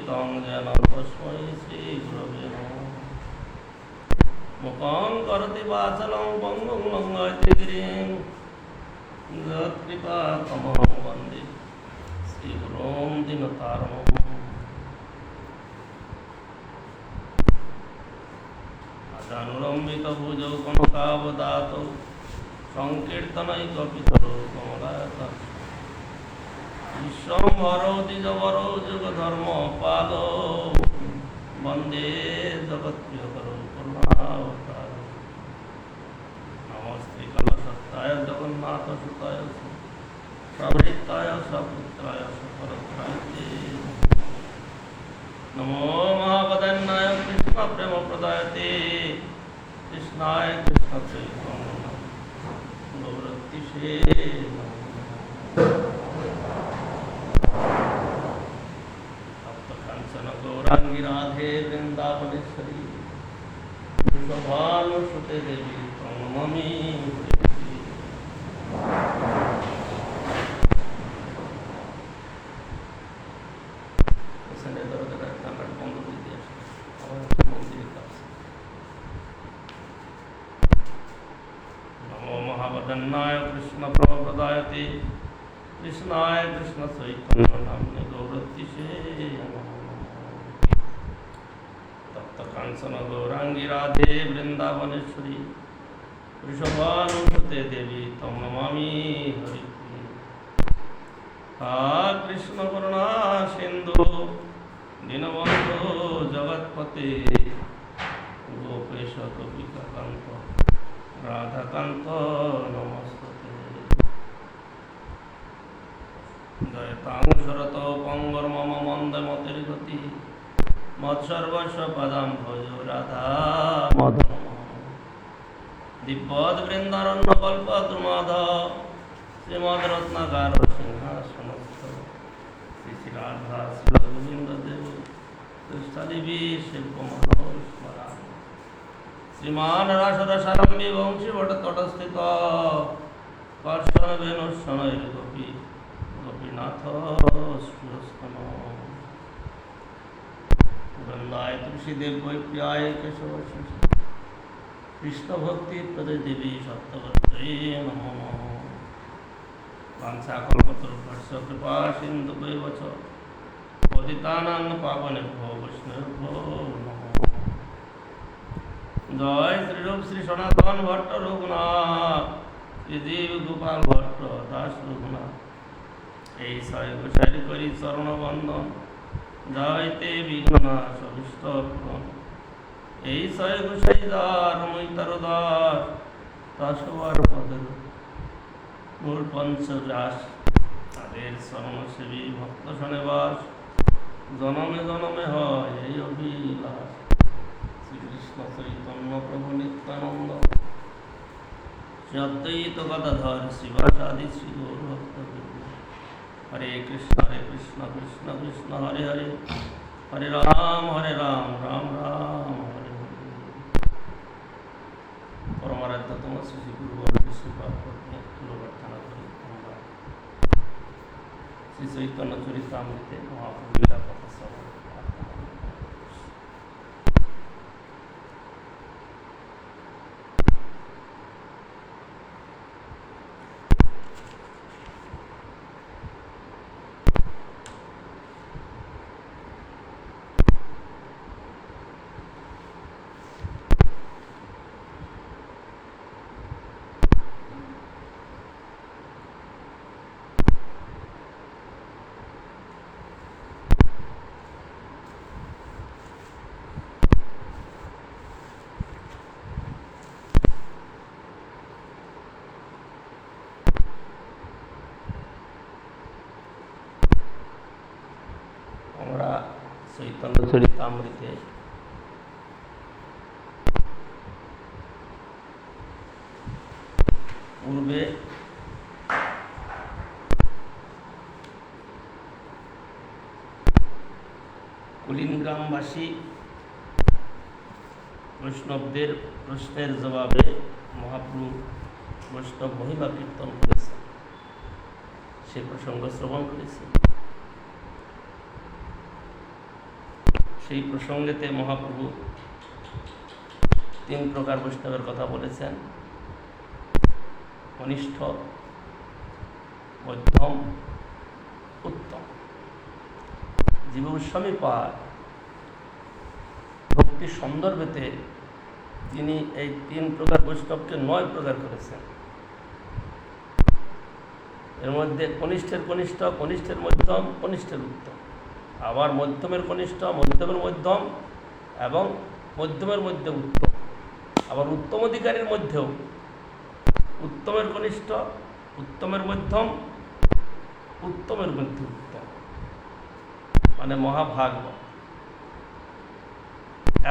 तं येन तस्मै श्रीगुरवे नमः। मुखं करोति वाचालं पङ्गुं लङ्घयति गिरिं यत्कृपातमहं वन्दे श्रीगुरुं दीनतारिणम्। अजानुलम्बितभुजौ कनकावदातौ संकीर्तनैकपितरौ कमलायताक्षौ विश्वम्भरौ द्विजवरौ जुगधर्मपालौ वन्दे जगत्प्रियकरौ करुणावतारौ। नमस्ते कलशत्ताय जगन्नाथसुताय प्रवृत्ताय सपुत्राय सपरत्राय ते नमो महावदन्नाय कृष्णप्रेमप्रदायते कृष्णाय कृष्णचैतन्य गौरतिषे सप्तकाञ्चन गौराङ्गी राधे वृन्दावनेश्वरी वृषभानुसुते देवी त्वं नमामि। नमो महावदन्नाय कृष्णप्रेमप्रदायते कृष्णाय कृष्णचैतन्य नाम्ने गौरतिषे तप्तकाञ्चन गौराङ्गी राधे वृन्दावनेश्वरी वृषभानुसुते देवी त्वं नमामि हरिप्रिये। हा कृष्ण करुणा सिन्धु दीनबन्धो जगत्पते गोपेश गोपिकान्त राधाकान्त नमस्ते। जयतां शरतो पङ्गर्मम मन्दमतिर्गति मत्सर्वस्व पदं भजो राधा मदन दिव्यवृन्दारण्यकल्पद्रुमाध श्रीमद्रत्नाकर सिंहासनस्थ श्री श्री राधा श्रीगोविन्ददेव कृष्णदेवी शिल्पमानव स्मरामि। श्रीमान् रासरसारम्भे वंशीवटतटस्थित कर्षणवेणुशनैर्गोपी गोपीनाथ श्रीहस्तन वृन्दाय तुलसीदेव वै प्रियाय केशव कृष्ण भक्ति प्रदे देवी सप्तवत्रे नमो नमः। वाञ्छाकल्पतरुभ्यश्च कृपा सिन्धुभ्येव च पतितानां पावनेभ्यो वैष्णवेभ्यो नमः। जय श्रीरूप श्री सनातन भट्ट रघुनाथ श्रीजीव गोपाल भट्ट दास रघुनाथ এই ছয় গোসাইর করি চরণ বন্দন যাইতে বিঘ্নাশ অভিষ্ট পূরণ। এই ছয় গোসাই যার মৈতার দাস দশবার পদের মূল পঞ্চগ্রাস তাদের শরণসেবী ভক্ত শনে বাস জনমে জনমে হয় এই অভিলাষ। শ্রীকৃষ্ণ চৈতন্য প্রভু নিত্যানন্দ শ্রী অদ্বৈত গদাধর শিবাসাদি শ্রী গৌর ভক্তবৃন্দ। हरे कृष्ण कृष्ण कृष्ण हरे हरे हरे राम राम राम हरे हरे। परमाराध्यतम श्री गुरु प्रार्थना करी श्री चैतन्य चरितामृते महाप्रभु लीला कथा श्रवण। चैतन्य चरितामृते पूर्वे कुलिनग्रामবাসী বৈষ্ণবদের প্রশ্নের জবাবে মহাপ্রভু বৈষ্ণব মহিমা কীর্তন করেছে, সে প্রসঙ্গ শ্রবণ করেছে। সেই প্রসঙ্গেতে মহাপ্রভু 3 প্রকার বৈষ্ণবের কথা বলেছেন: কনিষ্ঠ, মধ্যম, উত্তম। জীব গোস্বামী পাদ ভক্তি সন্দর্ভেতে তিনি এই 3 প্রকার বৈষ্ণবকে 9 প্রকার করেছেন। এর মধ্যে কনিষ্ঠের কনিষ্ঠ, কনিষ্ঠের মধ্যম, কনিষ্ঠের উত্তম, আবার মধ্যমের কনিষ্ঠ, মধ্যমের মধ্যম এবং মধ্যমের মধ্যে উত্তম, আবার উত্তম অধিকারীর মধ্যেও উত্তমের কনিষ্ঠ, উত্তমের মধ্যম, উত্তমের মধ্যে উত্তম, মানে মহাভাগবত।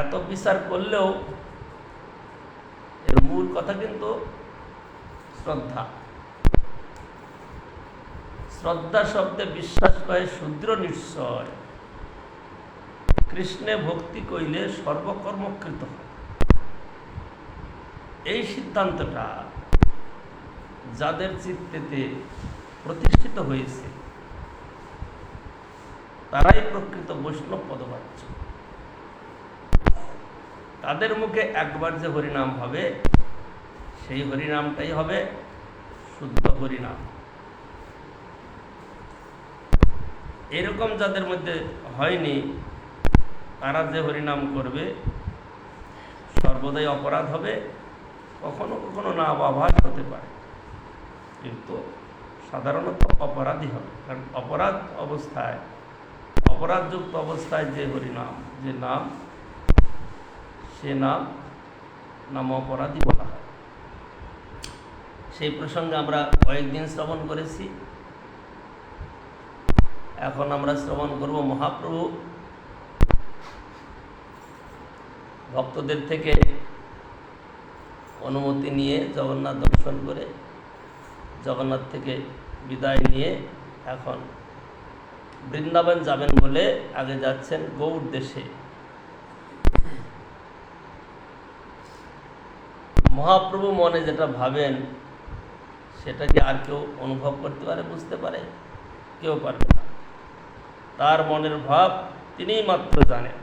এত বিচার করলেও এর মূল কথা কিন্তু শ্রদ্ধা। শ্রদ্ধা শব্দে বিশ্বাস করে শূদ্র নিশ্চয়, কৃষ্ণে ভক্তি কইলে সর্বকর্মকৃত হয়। এই সিদ্ধান্তটা যাদের চিত্তেতে প্রতিষ্ঠিত হয়েছে তারাই প্রকৃত বৈষ্ণব পদবাচ্য। তাদের মুখে একবার যে হরিনাম হবে, সেই হরিনামটাই হবে শুদ্ধ হরিনাম। এরকম যাদের মধ্যে হয়নি, তারা যে হরিনাম করবে সর্বদাই অপরাধ হবে, কখনো কখনো না আভাস হতে পারে, কিন্তু সাধারণত অপরাধী হবে। কারণ অপরাধযুক্ত অবস্থায় যে হরিনাম, যে নাম, সে নাম অপরাধী বলা হয়। সেই প্রসঙ্গে আমরা কয়েকদিন শ্রবণ করেছি। এখন আমরা শ্রবণ করব মহাপ্রভু ভক্তদের থেকে অনুমতি নিয়ে জগন্নাথ দর্শন করে জগন্নাথ থেকে বিদায় নিয়ে এখন বৃন্দাবন যাবেন বলে আগে যাচ্ছেন গৌড় দেশে। মহাপ্রভু মনে যেটা ভাবেন সেটা কি আর কেউ অনুভব করতে পারে, বুঝতে পারে? কেউ পারবে না। তার মনের ভাব তিনিই মাত্র জানেন।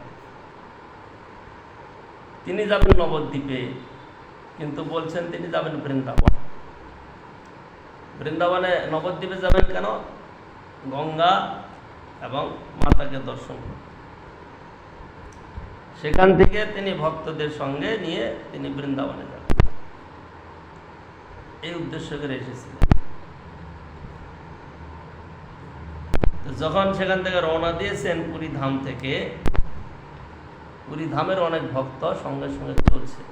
তিনি যাবেন নবদ্বীপে, কিন্তু বলছেন তিনি যাবেন বৃন্দাবন। বৃন্দাবনে নবদ্বীপে যাবেন কেন? গঙ্গা এবং মাতাকে দর্শন করতে। সেখান থেকে তিনি ভক্তদের সঙ্গে নিয়ে তিনি বৃন্দাবনে যাবেন, এই উদ্দেশ্য করে এসেছিলেন। যখন সেখান থেকে রওনা দিয়েছেন পুরী ধাম থেকে, পুরী ধামের অনেক ভক্ত সঙ্গে সঙ্গে চলছে।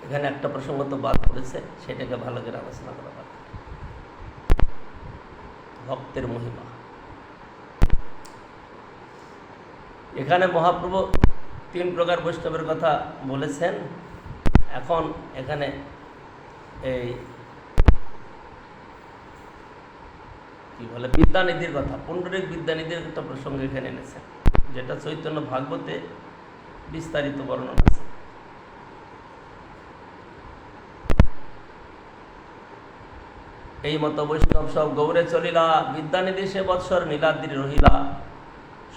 এখানে একটা প্রসঙ্গ তো বাদ পড়েছে, সেটাকে ভালো করে আলোচনা করা দরকার। ভক্তের মহিমা। এখানে মহাপ্রভু 3 প্রকার বৈষ্ণবের কথা বলেছেন। এখন এখানে এই কি বলে বিদ্যানিধির কথা, পুণ্ডরিক বিদ্যানিধির একটা প্রসঙ্গ এখানে এনেছেন, যেটা চৈতন্য ভাগবতে বিস্তারিত বর্ণনা আছে। এই মতো বৈষ্ণব সব গৌরে চলিলা, বিদ্যানিধি সে বৎসর নীলাদ্রি রহিলা,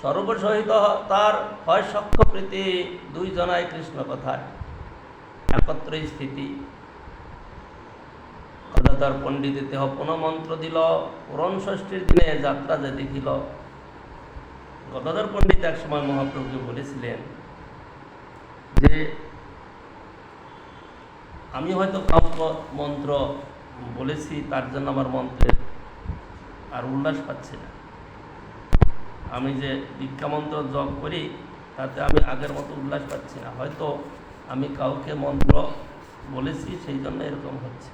সর্বসহিত তার হয় সখ্য প্রীতি, 2 জনায় কৃষ্ণ কথায় একত্রই স্থিতি। গদাধর পণ্ডিত দেহ পুনঃ মন্ত্র দিল, পুরণ ষষ্ঠীর দিনে যাত্রা যে দেখিল। গদাধর পণ্ডিত এক সময় মহাপ্রভুকে বলেছিলেন যে আমি হয়তো কাব্য মন্ত্র বলেছি, তার জন্য আমার মন্ত্রের আর উল্লাস পাচ্ছি না। আমি যে দীক্ষা মন্ত্র জপ করি তাতে আমি আগের মতো উল্লাস পাচ্ছি না, হয়তো আমি কাউকে মন্ত্র বলেছি, সেই জন্য এরকম হচ্ছে।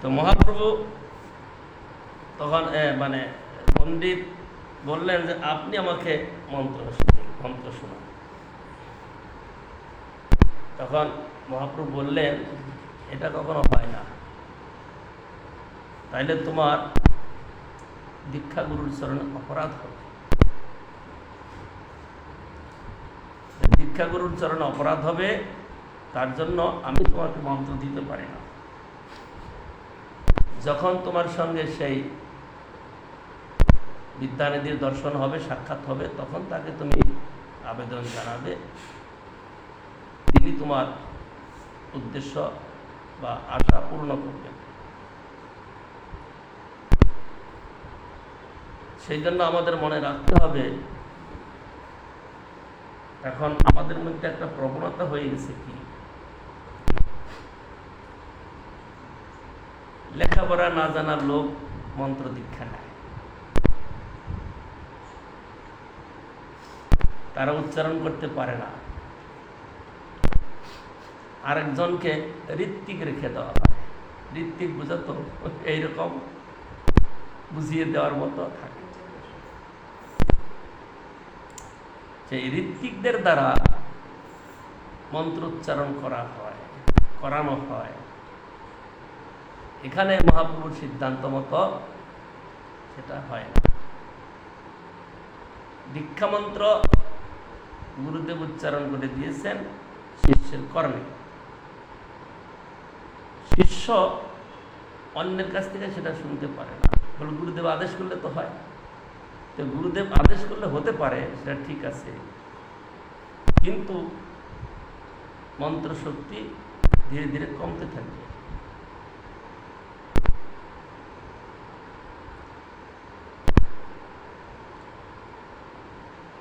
তো মহাপ্রভু তখন মানে পণ্ডিত বললেন যে আপনি আমাকে মন্ত্র শোনান। তখন মহাপ্রভু বললেন এটা কখনো হয় না, তাইলে তোমার দীক্ষা গুরুর চরণে অপরাধ হবে। দীক্ষা গুরুর চরণে অপরাধ হবে, তার জন্য আমি তোমাকে মন্ত্র দিতে পারি না। যখন তোমার সঙ্গে সেই বিদ্যানিধির দর্শন হবে, সাক্ষাৎ হবে, তখন তাকে তুমি আবেদন জানাবে, তিনি তোমার উদ্দেশ্য বা আশা পূর্ণ করবেন। সেই জন্য আমাদের মনে রাখতে হবে, এখন আমাদের মধ্যে একটা প্রবণতা হয়ে গেছে কি, লেখাপড়া না জানার লোক মন্ত্র দীক্ষা নেয়, তারা উচ্চারণ করতে পারে না, আরেকজনকে ঋত্বিক রেখে দেওয়া হয়। ঋত্বিক বুঝাতো এইরকম বুঝিয়ে দেওয়ার মতো থাকে। সেই ঋত্বিকদের দ্বারা মন্ত্র উচ্চারণ করানো হয়। এখানে মহাপ্রভুর সিদ্ধান্ত মতো সেটা হয় না। দীক্ষা মন্ত্র গুরুদেব উচ্চারণ করে দিয়েছেন শিষ্যের কর্ণে। শিষ্য অন্যের কাছ থেকে সেটা শুনতে পারে না, বলে গুরুদেব আদেশ করলে তো হয়। তো গুরুদেব আদেশ করলে হতে পারে, সেটা ঠিক আছে, কিন্তু মন্ত্র শক্তি ধীরে ধীরে কমতে থাকবে।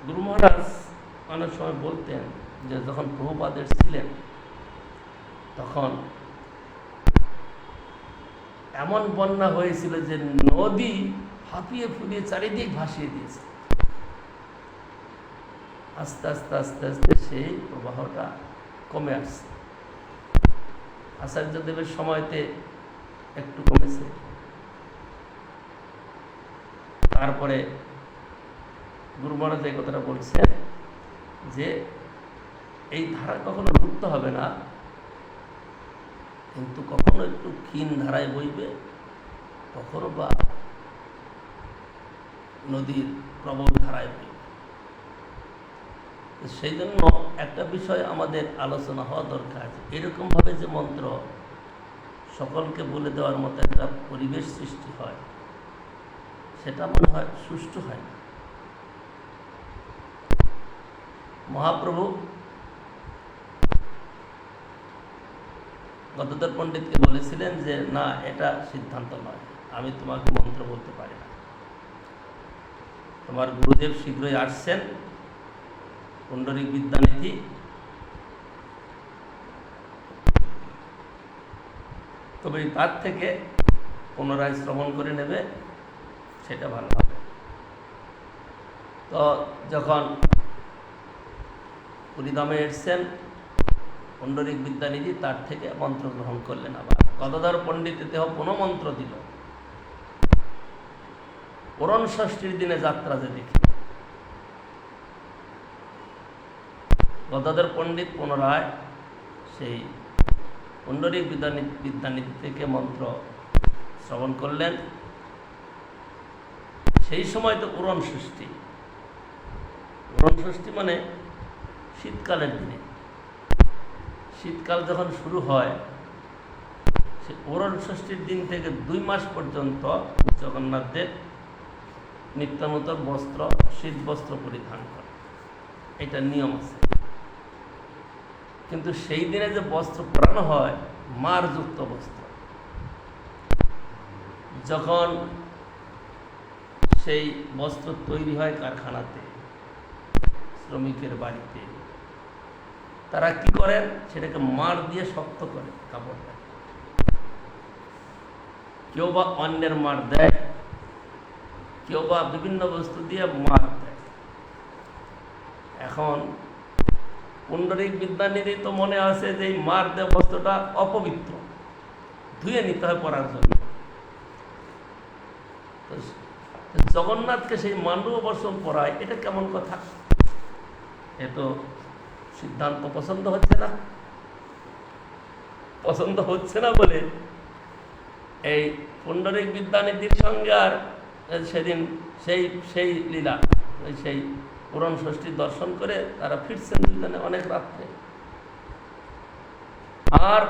গুরু মহারাজ অনেক সময় বলতেন যে যখন প্রভুপাদ ছিলেন তখন এমন বন্যা হয়েছিল যে নদী হাঁপিয়ে ফুলিয়ে চারিদিক ভাসিয়ে দিয়েছে। আস্তে আস্তে আস্তে আস্তে সেই প্রবাহটা কমে আসছে। আচার্যদেবের সময়তে একটু কমেছে, তারপরে গুরু মহারাজ এই কথাটা বলছেন যে এই ধারা কখনো রুদ্ধ হবে না, কিন্তু কখনো একটু ক্ষীণ ধারায় বইবে, কখনো বা নদীর প্রবল ধারায় বইবে। সেই জন্য একটা বিষয় আমাদের আলোচনা হওয়া দরকার, এরকমভাবে যে মন্ত্র সকলকে বলে দেওয়ার মতো একটা পরিবেশ সৃষ্টি হয়, সেটা মনে হয় সুষ্ঠু হয় না। মহাপ্রভু গদাধর পণ্ডিতকে বলেছিলেন যে না, এটা সিদ্ধান্ত নয়, আমি তোমাকে মন্ত্র বলতে পারি না। তোমার গুরুদেব শীঘ্রই আসছেন, পুণ্ডরিক বিদ্যানিধি, তবে তার থেকে পুনরায় শ্রবণ করে নেবে, সেটা ভালো হবে। তো যখন পুরীধামে এসছেন পুণ্ডরিক বিদ্যানিধি, তার থেকে মন্ত্র গ্রহণ করলেন। আবার গদাধর পণ্ডিত দেহ পুনঃ মন্ত্র দিল। পুরণ ষষ্ঠীর দিনে যাত্রা যে দেখি, গদাধর পণ্ডিত পুনরায় সেই পুণ্ডরিক বিদ্যানিধি থেকে মন্ত্র শ্রবণ করলেন। সেই সময় তো পুরণ ষষ্ঠী। পুরণ ষষ্ঠী মানে শীতকালের দিনে, শীতকাল যখন শুরু হয়, সে পুরণ ষষ্ঠীর দিন থেকে 2 মাস পর্যন্ত জগন্নাথদেব নিত্যানূতন বস্ত্র, শীত বস্ত্র পরিধান করে, এটা নিয়ম আছে। কিন্তু সেই দিনে যে বস্ত্র পরানো হয়, মারযুক্ত বস্ত্র, যখন সেই বস্ত্র তৈরি হয় কারখানাতে, শ্রমিকের বাড়িতে, তারা কি করেন, সেটাকে মার দিয়ে শক্ত করে কাপড়টা। কেউ বা অন্যের মার দেয়, কেউ বা বিভিন্ন বস্তু দিয়ে মার দেয়। এখন পুণ্ডরিক বিদ্যানিধি তো মনে আছে যে এই মার দেওয়া বস্ত্রটা অপবিত্র, ধুয়ে নিতে হয় পরার জন্য। তো জগন্নাথকে সেই মান্ডব বর্ষণ পড়ায়, এটা কেমন কথা? এ তো সিদ্ধান্ত পছন্দ হচ্ছে না। পছন্দ হচ্ছে না বলে এই পুণ্ডরিক বিদ্যানিধির সঙ্গে আর সেদিন সেই সেই লীলা, সেই পুরন ষষ্ঠী দর্শন করে তারা ফিরছেন দুজনে অনেক রাত্রে। আর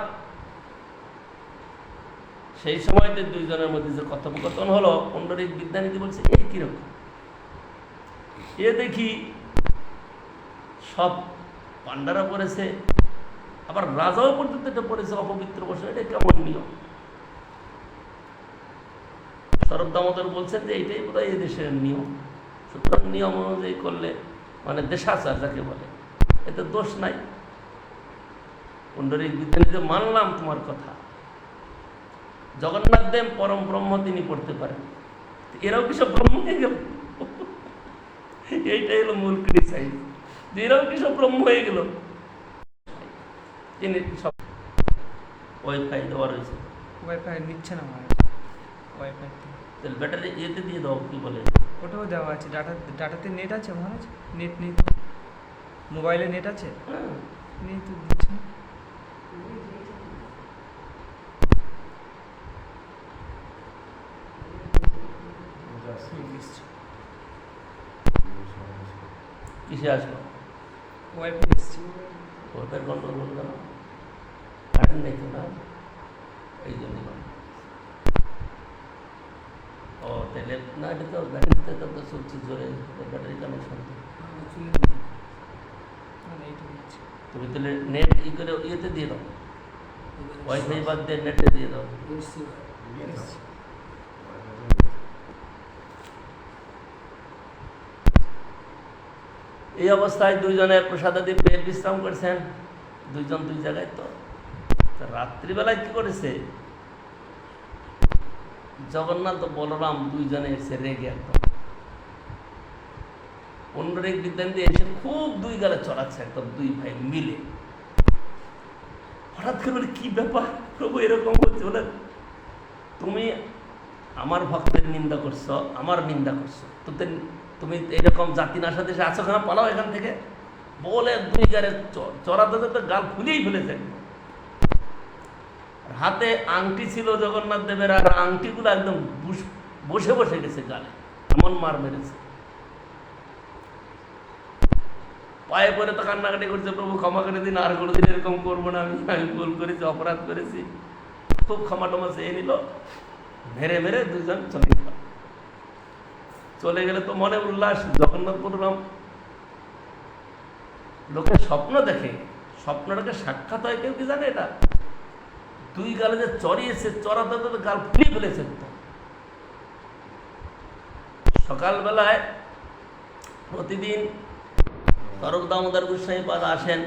সেই সময়তে দুইজনের মধ্যে যে কথোপকথন হলো, পুণ্ডরিক বিদ্যানিধি বলছে, এই কিরকম, এ দেখি সব পাণ্ডারা পড়েছে, আবার রাজাও পর্যন্ত এটা পড়েছে অপবিত্র বসে, এটা কেমন নিয়ম? শরৎ দামোদর বলছেন যে এইটাই বোধহয় এই দেশের নিয়ম, সুতরাং নিয়ম অনুযায়ী করলে মানে দেশাচার যাকে বলে, এতে দোষ নাই। পুণ্ডরিক বিদ্যানিধি মানলাম তোমার কথা, জগন্নাথ দেব পরম ব্রহ্ম, তিনি পড়তে পারেন, এরাও কি সব ব্রহ্ম হয়ে গেল? এইটাই হলো মূল ক্রিটিসাইজ, যে এরাও কি সব ব্রহ্ম হয়ে গেল? তিনি সব ওয়াইফাই দেওয়া রয়েছে, ওয়াইফাই নিচ্ছে না আমার ওয়াইফাই, তাহলে ব্যাটারি ইয়েতে দিয়ে দাও, কি বলে, ওটাও দেওয়া আছে, ডাটাতে নেট আছে মহারাজ, নেট নেই, মোবাইলে নেট আছে, হ্যাঁ নেই তো দিচ্ছে না। কিসে আসলো? ওয়াইফাই এসছে। ওয়াইফাই কন্ট্রোল করবে না, কারেন্ট নেই তো না, এই জন্য। ও তাহলে না, এটা তো ব্যাটারিতে তো চলছে জোরে, ব্যাটারি কানেকশন। তুমি তাহলে নেট ই করে ইয়েতে দিয়ে দাও, ওয়াইফাই বাদ দিয়ে নেটে দিয়ে দাও। এই অবস্থায় দুইজনে প্রসাদাদি পেয়ে বিশ্রাম করছেন, দুইজন দুই জায়গায়। তো রাত্রিবেলায় কি করেছে, জগন্নাথ ও বলরাম দুইজনে এসে রেগে একদম, পুণ্ডরিক বিদ্যানিধি এসে খুব দুই গালে চড়াচ্ছে একদম, দুই ভাই মিলে। হঠাৎ করে বলে, কি ব্যাপার প্রভু এরকম হচ্ছে? বলে, তুমি আমার ভক্তের নিন্দা করছো, আমার নিন্দা করছো, তুমি এরকম জাতি নাশা দেশে আছো কেন, পালাও এখান থেকে। বলে দুই গালে চড়াতে তো গাল ফুলেই ফেলেছে। হাতে আংটি ছিল জগন্নাথ দেবের, আর আংটিগুলো একদম বসে বসে গেছে গালে, এমন মার মেরেছে। পায়ে পরে তো কান্নাকাটি করছে, প্রভু ক্ষমা করে দিন, আর কোনোদিন এরকম করবো না, আমি ভুল করেছি, অপরাধ করেছি। খুব ক্ষমা টমা চেয়ে নিল, মেরে মেরে দুজন চলে গেল। চলে গেলে তো মনে উল্লাস, জগন্নাথ বলরাম লোকে স্বপ্ন দেখে, স্বপ্নটাকে সাক্ষাৎ হয় কেউ কি জানে? এটা দুই গালে যে চড়িয়েছে, চড়াতে তো গাল ফুলিয়ে ফেলেছে। সকালবেলায় প্রতিদিন শরৎ দামোদর গোস্বামী পাদ আসেন,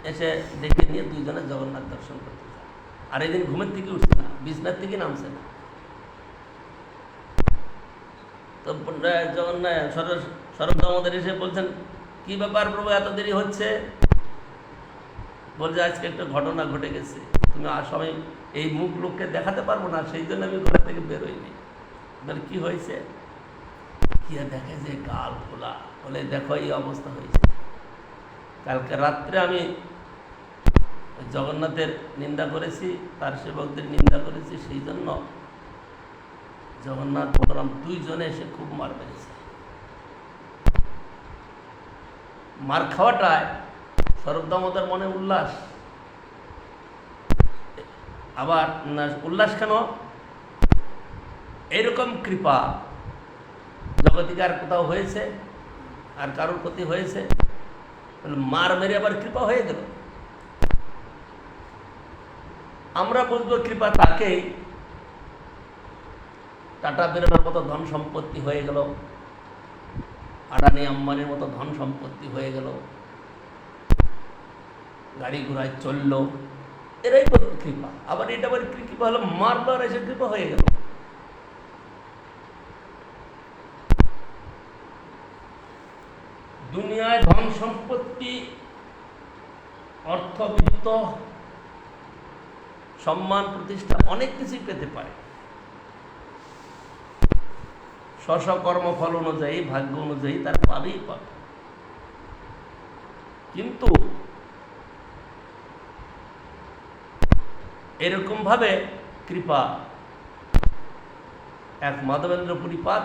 এসে দেখে নিয়ে দুইজনে জগন্নাথ দর্শন করতে যায়। আর এই দিন ঘুমের থেকে উঠছে না, বিছনার থেকে নামছে না। তো জগন্নাথ শরৎ দামোদর এসে বলছেন, কি ব্যাপার প্রভু এত দেরি হচ্ছে? বলছে, আজকে একটা ঘটনা ঘটে গেছে, তুমি সবাই এই মুখ লোককে দেখাতে পারবো না, সেই জন্য আমি ঘর থেকে বেরোইনি। বলে, কি হয়েছে? কি আর দেখে যে গাল ফোলা, বলে দেখো এই অবস্থা হয়েছে। কালকে রাত্রে আমি জগন্নাথের নিন্দা করেছি, তার সেবকদের নিন্দা করেছি, সেই জন্য জগন্নাথ বলরাম দুইজনে এসে খুব মার মেরেছে। মার খাওয়াটায় শরৎ দামোদর মনে উল্লাস। আবার উল্লাস কেন? এইরকম কৃপা জগতিকে আর কোথাও হয়েছে? আর কারোর প্রতি হয়েছে? মার মেরে আবার কৃপা হয়ে গেল। আমরা বুঝবো কৃপা তাকেই, টাটা বিড়লার মতো ধন সম্পত্তি হয়ে গেল, আদানি আম্বানির মতো ধন সম্পত্তি হয়ে গেল, গাড়ি ঘোড়ায় চললো, এরাই তো কৃপা। আবার এটা আবার কৃপা হলো মারলো আর এসে কৃপা হয়ে গেল। দুনিয়ায় ধন সম্পত্তি, অর্থবিত্ত, সম্মান প্রতিষ্ঠা অনেক কিছুই পেতে পারে, স্ব কর্মফল অনুযায়ী, ভাগ্য অনুযায়ী তার পাবেই পাবে। কিন্তু এরকম ভাবে কৃপা এক মাধবেন্দ্র পুরীপাদ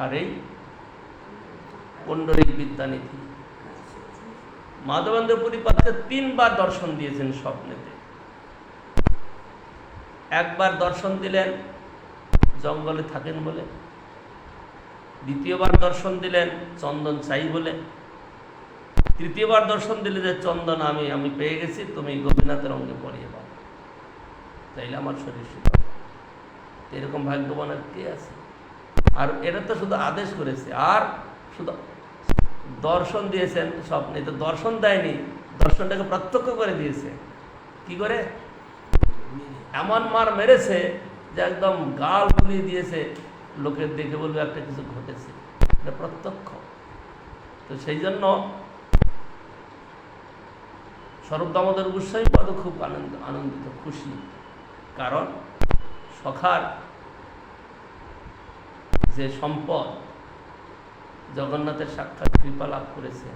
আর এই পুণ্ডরিক বিদ্যানিধি। মাধবেন্দ্র পুরীপাদকে 3 বার দর্শন দিয়েছেন স্বপ্নেতে। একবার দর্শন দিলেন জঙ্গলে থাকেন বলে, দ্বিতীয়বার দর্শন দিলেন চন্দন চাই বলে, তৃতীয়বার দর্শন দিলে যে চন্দন আমি পেয়ে গেছি, তুমি গোপীনাথের অঙ্গে পরিয়ে পাও, তাইলে আমার শরীর সুস্থ। এরকম ভাগ্যবানের কে আছে? আর এটা তো শুধু আদেশ করেছে, আর শুধু দর্শন দিয়েছেন স্বপ্নে, তো দর্শন দেয়নি, দর্শনটাকে প্রত্যক্ষ করে দিয়েছে। কি করে? এমন মার মেরেছে যে একদম গাল ফুলিয়ে দিয়েছে, লোকের দেখে বলবে একটা কিছু ঘটেছে, এটা প্রত্যক্ষ। তো সেই জন্য স্বরূপ দামোদর গোস্বামী পদ খুব আনন্দিত, খুশি, কারণ সখার যে সম্পদ জগন্নাথের সাক্ষাৎ কৃপা লাভ করেছে,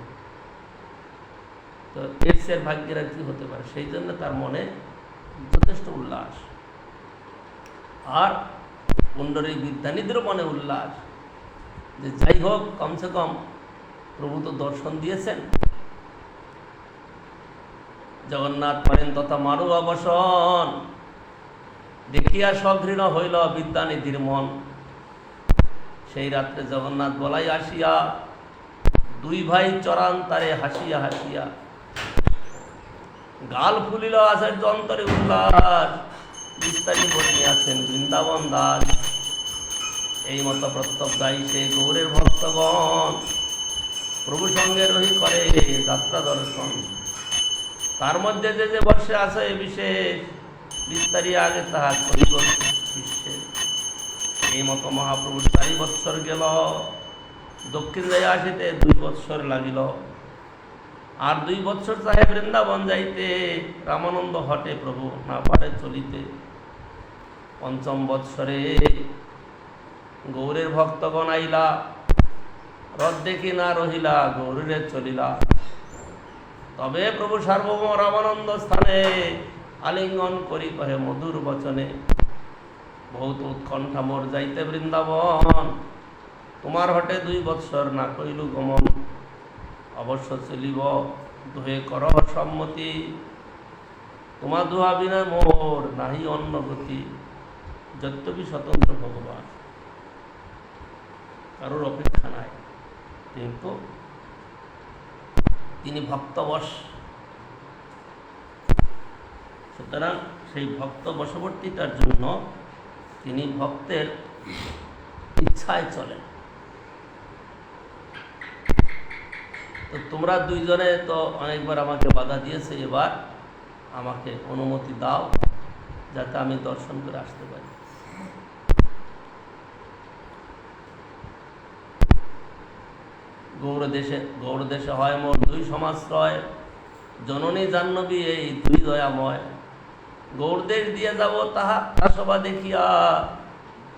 তো এর সে ভাগ্যের আর কি হতে পারে? সেই জন্য তার মনে যথেষ্ট উল্লাস। আর পুণ্ডরিক বিদ্যানিধিরও মনে উল্লাস যে যাই হোক, কমসে কম প্রভু তো দর্শন দিয়েছেন। জগন্নাথ পারেন তথা মারু অবসন, দেখিয়া সঘৃণ হইল বিদ্যানিধির মন। সেই রাত্রে জগন্নাথ বলাই আসিয়া, 2 ভাই চরান তারে হাসিয়া হাসিয়া, গাল ফুলিল আচার্য অন্তরে উল্লাস, বিস্তারিত বলিয়াছেন বৃন্দাবন দাস। এই মতো প্রত্যব গাই সে গৌরের ভক্তগণ, প্রভু সঙ্গে রহি করে যাত্রা দর্শন। তার মধ্যে যে যে বর্ষে আছে বিশেষ, বিস্তারি আগে তাহা করিব শিষ্যে। এই মতো মহাপ্রভু 4 বৎসর গেল, দক্ষিণ যাইয়া আসিতে 2 বৎসর লাগিল। আর 2 বৎসর চাহে বৃন্দাবন যাইতে, রামানন্দ হটে প্রভু না পারে চলিতে। 5ম বৎসরে গৌরের ভক্তগণ আইলা, রথ দেখি না রহিলা, গৌরীরে চলিলা। তবে প্রভু সার্বভৌম রামানন্দ স্থানে, আলিঙ্গন করি কহে মধুর বচনে। বহুত উৎকণ্ঠা মোর যাইতে বৃন্দাবন, তোমার হটে 2 বৎসর না কইলু গমন। অবশ্য চলিব দুহে কর সম্মতি, তোমা দুহা বিনা মোর নাহি অন্য গতি। যদ্যপি স্বতন্ত্র ভগবান, কারোর অপেক্ষা নাই, কিন্তু তিনি ভক্তবশ। সুতরাং সেই ভক্ত বশবর্তিতার জন্য তিনি ভক্তের ইচ্ছায় চলেন। তো তোমরা 2 জনে তো অনেকবার আমাকে বাধা দিয়েছে, এবার আমাকে অনুমতি দাও যাতে আমি দর্শন করে আসতে পারি। গৌড়দেশে হয় মোর 2 সমাশ্রয়, জননী জাহ্নবী এই 2 দয়াময়। গৌড়দেশ দিয়ে যাব তাহা সভা দেখিয়া,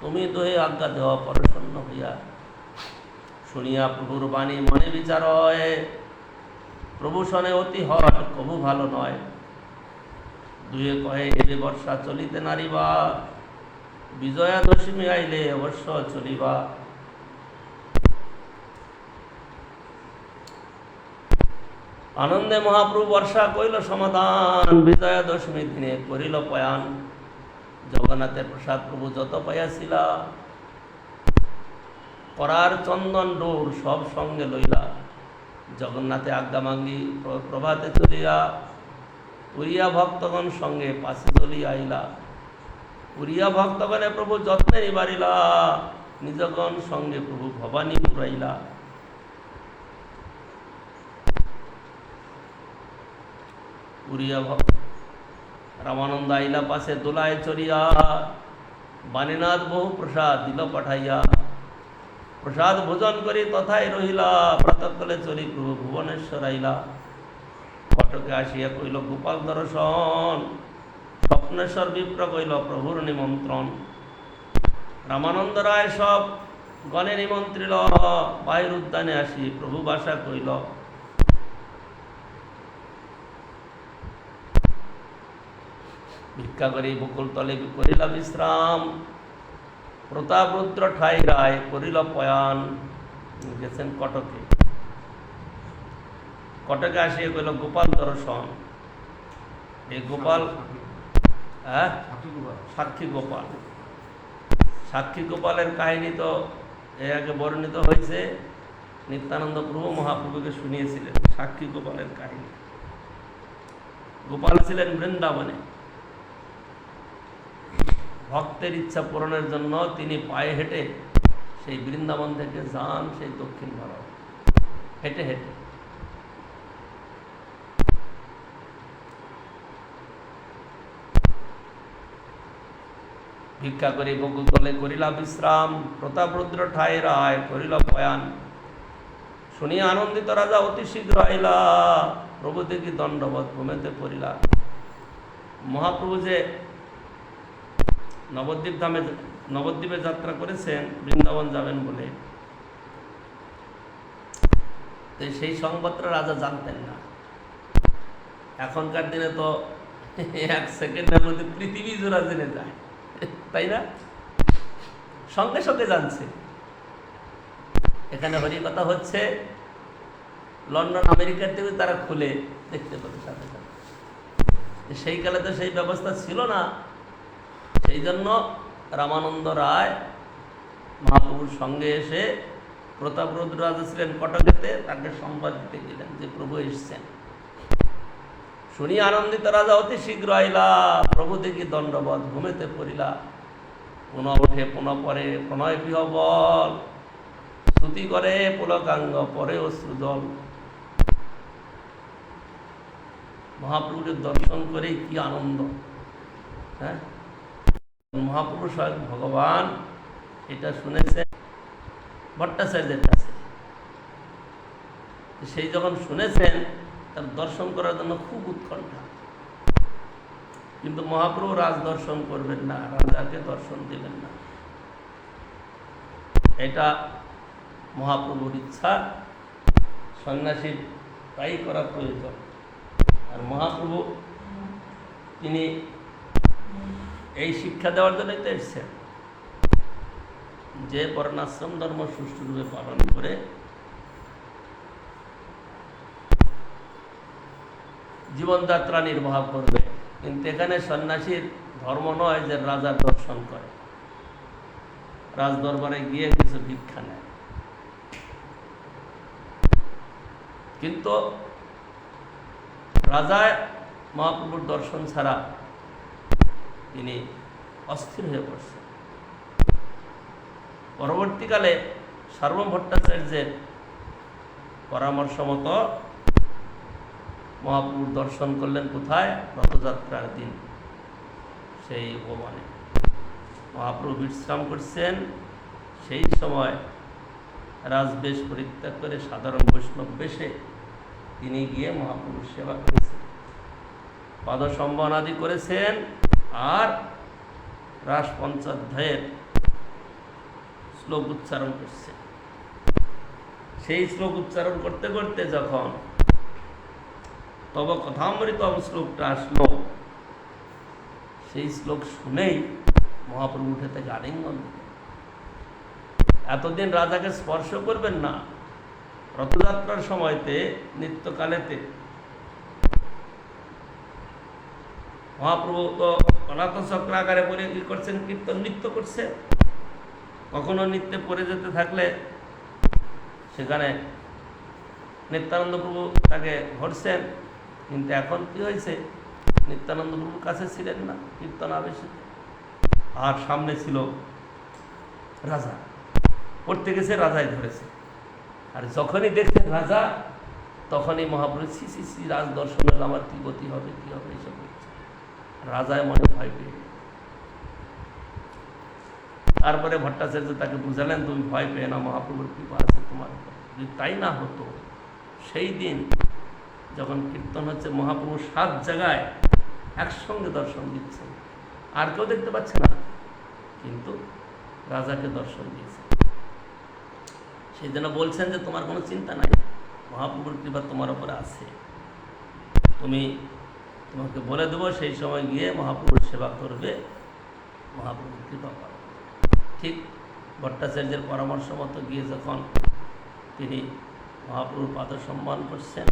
তুমি দোহে আজ্ঞা দেওয়া পরশন্ন হইয়া। শুনিয়া প্রভুর বাণী মনে বিচারয়, প্রভু শনে অতি হট কবু ভালো নয়। 2 কহে এবে বর্ষা চলিতে নারিবা, বিজয়া দশমী আইলে অবশ্য চলিবা। আনন্দে মহাপ্রভু বর্ষা কইল সমাধান, বিজয়া দশমী দিনে করিল পয়ান। জগন্নাথের প্রসাদ প্রভু যত পাইয়াছিলা, করার চন্দন ডোর সব সঙ্গে লইলা। জগন্নাথে আজ্ঞা মাঙ্গি প্রভাতে চলিয়া, উড়িয়া ভক্তগণ সঙ্গে পাশে চলিয়া আইলা। উড়িয়া ভক্তগণে প্রভু যত্নে নিবারিলা, নিজগণ সঙ্গে প্রভু ভবানী পুরাইলা। উড়িয়া রামানন্দ আইলা পাশে দোলায় চড়িয়া, বাণীনাথ বহু প্রসাদ দিল পাঠাইয়া। প্রসাদ ভোজন করি তথায় রহিলা, প্রাতঃকালে চলি প্রভু ভুবনেশ্বর আইলা। কটকে আসিয়া কইল গোপাল দর্শন, স্বপ্নেশ্বর বিপ্র কইল প্রভুর নিমন্ত্রণ। রামানন্দ রায় সব গণে নিমন্ত্রিল, বায়ুর উদ্যানে আসি প্রভু বাসা কইল। ভিক্ষা করি বকুল তলে করিল বিশ্রাম, প্রতাপরুদ্র ঠাই রায় করিল পয়ান। গেছেন কটকে, কটকে আসিয়া কইল গোপাল দর্শন। এই গোপাল, হ্যাঁ, সাক্ষী গোপাল। সাক্ষী গোপালের কাহিনী তো এর আগে বর্ণিত হয়েছে, নিত্যানন্দ প্রভু মহাপ্রভুকে শুনিয়েছিলেন সাক্ষী গোপালের কাহিনী। গোপাল ছিলেন বৃন্দাবনে, ভক্তের ইচ্ছা পূরণের জন্য তিনি পায়ে হেঁটে সেই বৃন্দাবন থেকে যান সেই দক্ষিণ ভারত, হেঁটে হেঁটে। ভিক্ষা করি বকুল তলে করিলা বিশ্রাম, প্রতাপরুদ্র ঠাই রায় করিল পয়ান। শুনিয়া আনন্দিত রাজা অতি শীঘ্র আইলা, প্রভু দেখি দণ্ডবত ভূমিতে পড়িলা। মহাপ্রভু যে নবদ্বীপে যাত্রা করেছেন বৃন্দাবন যাবেন বলে, সেই সংবাদটা রাজা জানতেন না। এখনকার দিনে তো 1 সেকেন্ডের মধ্যে পৃথিবী জোড়া জেনে যায়, তাই না? সঙ্গে সঙ্গে জানছে। এখানে হরিকথা হচ্ছে, লন্ডন আমেরিকার থেকে তারা খুলে দেখতে পাবে সাথে সাথে। সেই কালে তো সেই ব্যবস্থা ছিল না, সেই জন্য রামানন্দ রায় মহাপ্রভুর সঙ্গে এসে, প্রতাপরুদ্র রাজা ছিলেন কটকেতে, তাকে সংবাদ দিতে গেলেন যে প্রভু এসছেন। শুনি আনন্দিত রাজা অতি শীঘ্র আইলা, প্রভু দেখি দণ্ডবত ভূমিতে পড়িলা। পুনঃ উঠে পুনঃ পরে প্রণয় বিহবল, স্তুতি করে পুলকাঙ্গ পরে অশ্রুজল। মহাপ্রভুকে দর্শন করে কি আনন্দ! হ্যাঁ, মহাপ্রভু স্বয়ং ভগবান এটা শুনেছেন ভট্টাচার্যের কাছে। সেই যখন শুনেছেন, তার দর্শন করার জন্য খুব উৎকণ্ঠা। কিন্তু মহাপ্রভু রাজ দর্শন করবেন না, রাজাকে দর্শন দেবেন না, এটা মহাপ্রভুর ইচ্ছা। সন্ন্যাসীর তাই করা প্রয়োজন। আর মহাপ্রভু তিনি এই শিক্ষা দেওয়ার জন্যই তো এসছেন যে বর্ণাশ্রম ধর্ম সুষ্ঠুরূপে পালন করে জীবনযাত্রা নির্বাহ করবে। কিন্তু এখানে সন্ন্যাসীর ধর্ম নয় যে রাজার দর্শন করে, রাজ দরবারে গিয়ে কিছু ভিক্ষা নেয়। কিন্তু রাজা মহাপ্রভুর দর্শন ছাড়া তিনি অস্থির হয়ে পড়ছেন। পরবর্তীকালে সার্বভৌম ভট্টাচার্যের পরামর্শ মতো মহাপ্রভুর দর্শন করলেন কোথায়? রথযাত্রার দিন সেই ভবনে মহাপ্রভু বিশ্রাম করছেন। সেই সময় রাজবেশ পরিত্যাগ করে সাধারণ বৈষ্ণব বেশে তিনি গিয়ে মহাপ্রভুর সেবা করেছেন, পাদসম্মান আদি করেছেন। আর রাস পঞ্চাধ্যায়ের শ্লোক উচ্চারণ করছেন। সেই শ্লোক উচ্চারণ করতে করতে যখন তব কথামৃতম শ্লোকটা আসলো, সেই শ্লোক শুনেই মহাপ্রভু উঠে থেকে আলিঙ্গন দিলেন। এতদিন রাজাকে স্পর্শ করবেন না, রথযাত্রার সময়তে নিত্যকালেতে মহাপ্রভু তো অনাথ চক্র আকারে পরে কি করছেন? কীর্তন নৃত্য করছে। কখনো নৃত্যে পড়ে যেতে থাকলে সেখানে নিত্যানন্দ প্রভু তাকে ধরছেন। কিন্তু এখন কি হয়েছে? নিত্যানন্দ প্রভুর কাছে ছিলেন না কীর্তন আবেশে, আর সামনে ছিল রাজা। পড়তে গেছে, রাজাই ধরেছে। আর যখনই দেখছেন রাজা, তখনই মহাপ্রভু শ্রী শ্রী শ্রী রাজ দর্শন হলে আমার কি গতি হবে, কি হবে, এইসব বলছে। রাজায় মনে ভয় পেয়ে, তারপরে ভট্টাচার্য তাকে বুঝালেন, তুমি ভয় পেয়ে না, মহাপ্রভুর কৃপা আছে তোমার উপর। যদি তাই না হতো, সেই দিন যখন কীর্তন হচ্ছে মহাপ্রভু 7 জায়গায় একসঙ্গে দর্শন দিচ্ছেন, আর কেউ দেখতে পাচ্ছে না, কিন্তু রাজাকে দর্শন দিয়েছে। সেই জন্য বলছেন যে তোমার কোনো চিন্তা নাই, মহাপ্রভুর কৃপা তোমার উপরে আছে, তোমাকে বলে দেবো, সেই সময় গিয়ে মহাপ্রভুর সেবা করবে, মহাপ্রভুর কৃপা পাবে। ঠিক ভট্টাচার্যের পরামর্শ মতো গিয়ে যখন তিনি মহাপ্রভুর পাদ সম্মান করছেন,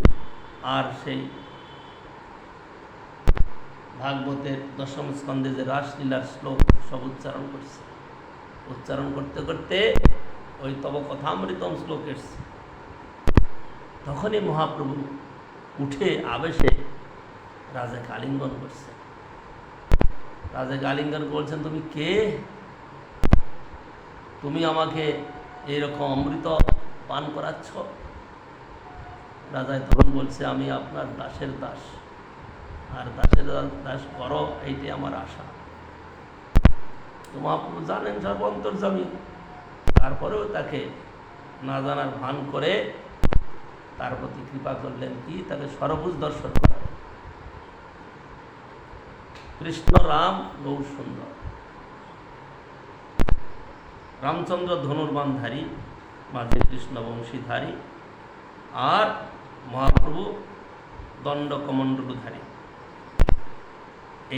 আর সেই ভাগবতের দশম স্কন্ধে যে রাসলীলার শ্লোক সব উচ্চারণ করছে, উচ্চারণ করতে করতে ওই তব কথামৃতম শ্লোক এসছে, তখনই মহাপ্রভু উঠে আবেশে রাজাকে আলিঙ্গন করছে। রাজাকে আলিঙ্গন করছেন, তুমি কে? তুমি আমাকে এইরকম অমৃত পান করাচ্ছ? রাজায় তখন বলছে, আমি আপনার দাসের দাস, আর দাসের দাস করো, এইটাই আমার আশা। তো মহাপ্রভু জানেন সর্বন্তর্যামী, তারপরেও তাকে না জানার ভান করে তার প্রতি কৃপা করলেন, কি তাকে সর্বভুজ দর্শন করা। কৃষ্ণ রাম গৌর সুন্দর, রামচন্দ্র ধনুর্বাণধারী, মাঝে কৃষ্ণ বংশীধারী, আর মহাপ্রভু দণ্ড কমণ্ডলধারী।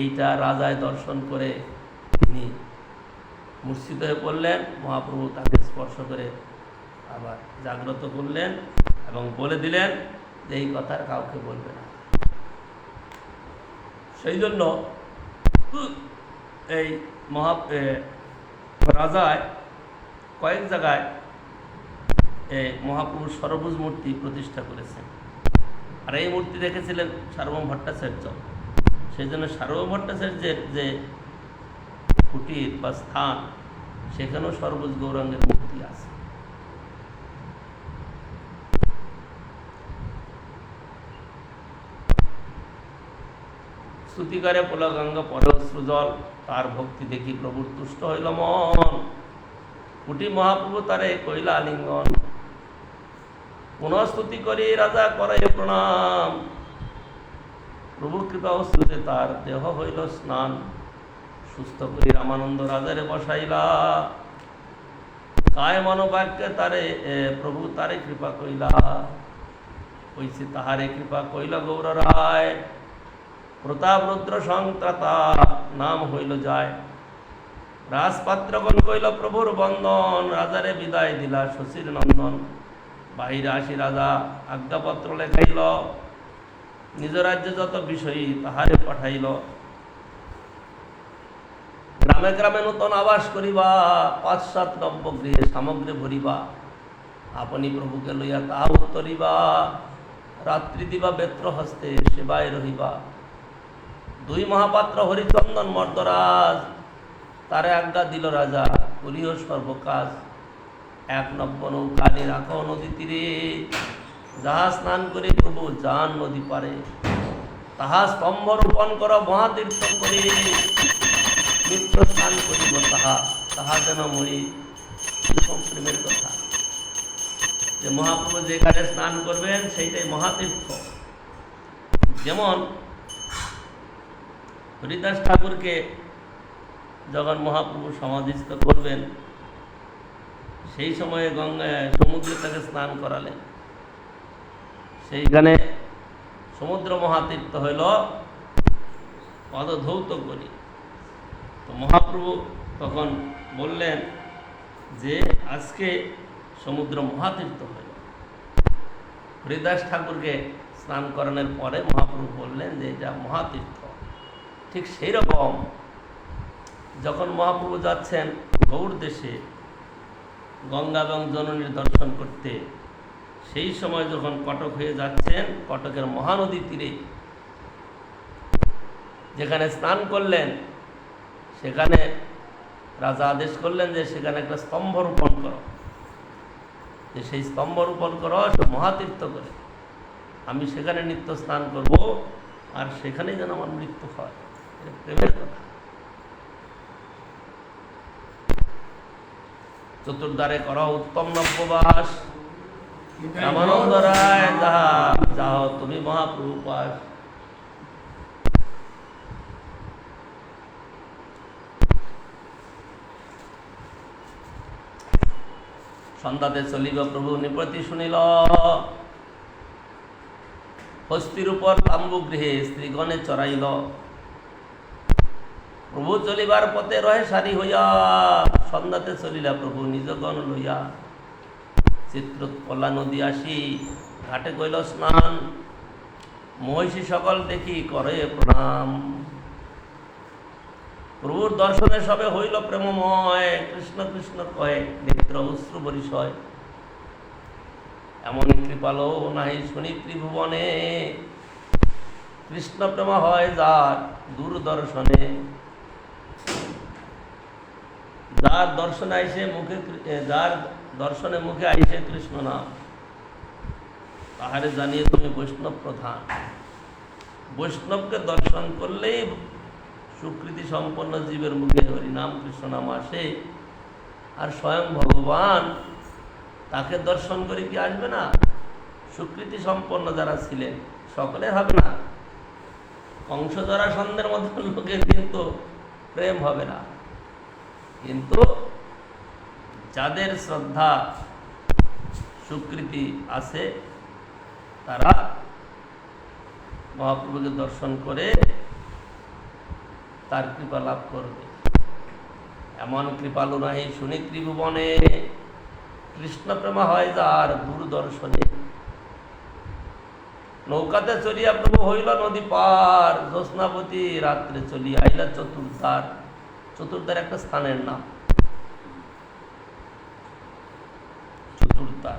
এইটা রাজায় দর্শন করে তিনি মূর্ছিত হয়ে পড়লেন। মহাপ্রভু তাকে স্পর্শ করে আবার জাগ্রত করলেন এবং বলে দিলেন যে এই কথা কাউকে বলবে না। সেই জন্য এই রাজায় কয়েক জায়গায় মহাপ্রভুর সর্বভুজ মূর্তি প্রতিষ্ঠা করেছেন, আর এই মূর্তি রেখেছিলেন সার্বভৌম ভট্টাচার্য। সেই জন্য সার্বভৌম ভট্টাচার্যের যে কুটির বা স্থান, সেখানেও সর্বভুজ গৌরাঙ্গের মূর্তি আছে। স্তুতিকারে পোলাগঙ্গা পরে অশ্রুজল, তার ভক্তি দেখি প্রভুর তুষ্ট হইল মন। কুটি মহাপ্রভু তারে কইলা আলিঙ্গন, পুনঃ স্তুতি করি রাজা করে প্রণাম। প্রভু কৃপা অশ্রুতে তার দেহ হইল স্নান, সুস্থ করি রামানন্দ রাজারে বসাইলা। কায় মনোবাক্যে তারে প্রভু তারে কৃপা কইলা, কইছে তাহারে কৃপা কইলা গৌর রায়। প্রতাপ রুদ্র সংত্রাতা নাম হইল যায়, রাজপাত্রগণ কইল প্রভুর বন্দন। রাজারে বিদায় দিলা শশীর নন্দন, বাহিরে আসি রাজা আজ্ঞাপত্র লেখাইল। নিজ রাজ্যে যত বিষয়ী তাহারে পাঠাইল, গ্রামে গ্রামে নূতন আবাস করিবা, ৫-৭ নব্যগৃহে সামগ্রী ভরিবা। আপনি প্রভুকে লইয়া তাহা উত্তরিবা, রাত্রি দিবা বেত্র হস্তে সেবায় রহিবা। 2 মহাপাত্র হরিচন্দন মর্দরাজ, তারে আজ্ঞা দিল রাজা করিও সর্বকাজ। 1 নব্য নৌকানি রাখো নদী তীরে, যাহা স্নান করে প্রভু যান নদী পারে। তাহা স্তম্ভ রোপণ কর মহাতীর্থ করে, নিত্য স্নান করিব তাহা যেন মরি। এরকম প্রেমের কথা যে মহাপ্রভু যেখানে স্নান করবেন সেইটাই মহাতীর্থ। যেমন হরিদাস ঠাকুরকে যখন মহাপ্রভু সমাধিস্থ করবেন, সেই সময়ে সমুদ্রে তাকে স্নান করালেন। সেইখানে সমুদ্র মহাতীর্থ হইল পদধৌত করি। তো মহাপ্রভু তখন বললেন যে আজকে সমুদ্র মহাতীর্থ হইল। হরিদাস ঠাকুরকে স্নান করানোর পরে মহাপ্রভু বললেন যে এটা মহাতীর্থ। ঠিক সেই রকম যখন মহাপ্রভু যাচ্ছেন গৌড় দেশে গঙ্গা এবং জননীর দর্শন করতে, সেই সময় যখন কটক হয়ে যাচ্ছেন, কটকের মহানদী তীরে যেখানে স্নান করলেন, সেখানে রাজা আদেশ করলেন যে সেখানে একটা স্তম্ভ রোপণ করো, যে সেই স্তম্ভ রোপণ করো মহাতীর্থ করে, আমি সেখানে নিত্য স্নান করব, আর সেখানেই যেন আমার মৃত্যু হয়। প্রেমের কথা। চতুর্দ্বারে কর উত্তম নব্যবাস, রামানন্দ রায় যাও তুমি মহাপ্রভু পাস। সন্ধ্যাতে চলিব প্রভু নিপতি শুনিল, হস্তির উপর তাম্বু গৃহে স্ত্রীগণে চড়াইল। প্রভু চলিবার পথে রহে সারি হইয়া, সন্ধ্যাতে চলিলা প্রভু নিজগণ লইয়া। চিত্রোৎপলা নদী আসি ঘাটে কইল স্নান, মহিষী সকল দেখি করে প্রণাম। প্রভুর দর্শনে সবে হইল প্রেমময়, কৃষ্ণ কৃষ্ণ কয়ে নেত্র অশ্রু বরিশয়। এমন কৃপালো নাহি শুনি ত্রিভুবনে, কৃষ্ণ প্রেম হয় যার দূরদর্শনে। যার দর্শনে আইসে মুখে যার দর্শনে মুখে আইসে কৃষ্ণ নাম, তাহারে জানিয়ে তুমি বৈষ্ণব প্রধান। বৈষ্ণবকে দর্শন করলেই সুকৃতি সম্পন্ন জীবের মুখে হরিনাম কৃষ্ণ নাম আসে। আর স্বয়ং ভগবান তাকে দর্শন করে কি আসবে না? সুকৃতি সম্পন্ন যারা ছিলেন সকলের হবে না। কংস জরাসন্ধের মতো লোকের কিন্তু প্রেম হবে না, কিন্তু যাদের শ্রদ্ধা সুকৃতি আছে তারা মহাপ্রভুকে দর্শন করে তার কৃপা লাভ করবে। এমন কৃপালু নাহি শুনি ত্রিভুবনে, কৃষ্ণ প্রেমা হয় যার দূরদর্শনে। নৌকাতে চলিয়া প্রভু হইল নদী পার, জ্যোৎস্নাবতী রাত্রে চলিয়া আইলা চতুর্দ্বার। চতুর্দ্বার একটা স্থানের নাম, চতুর্দ্বার।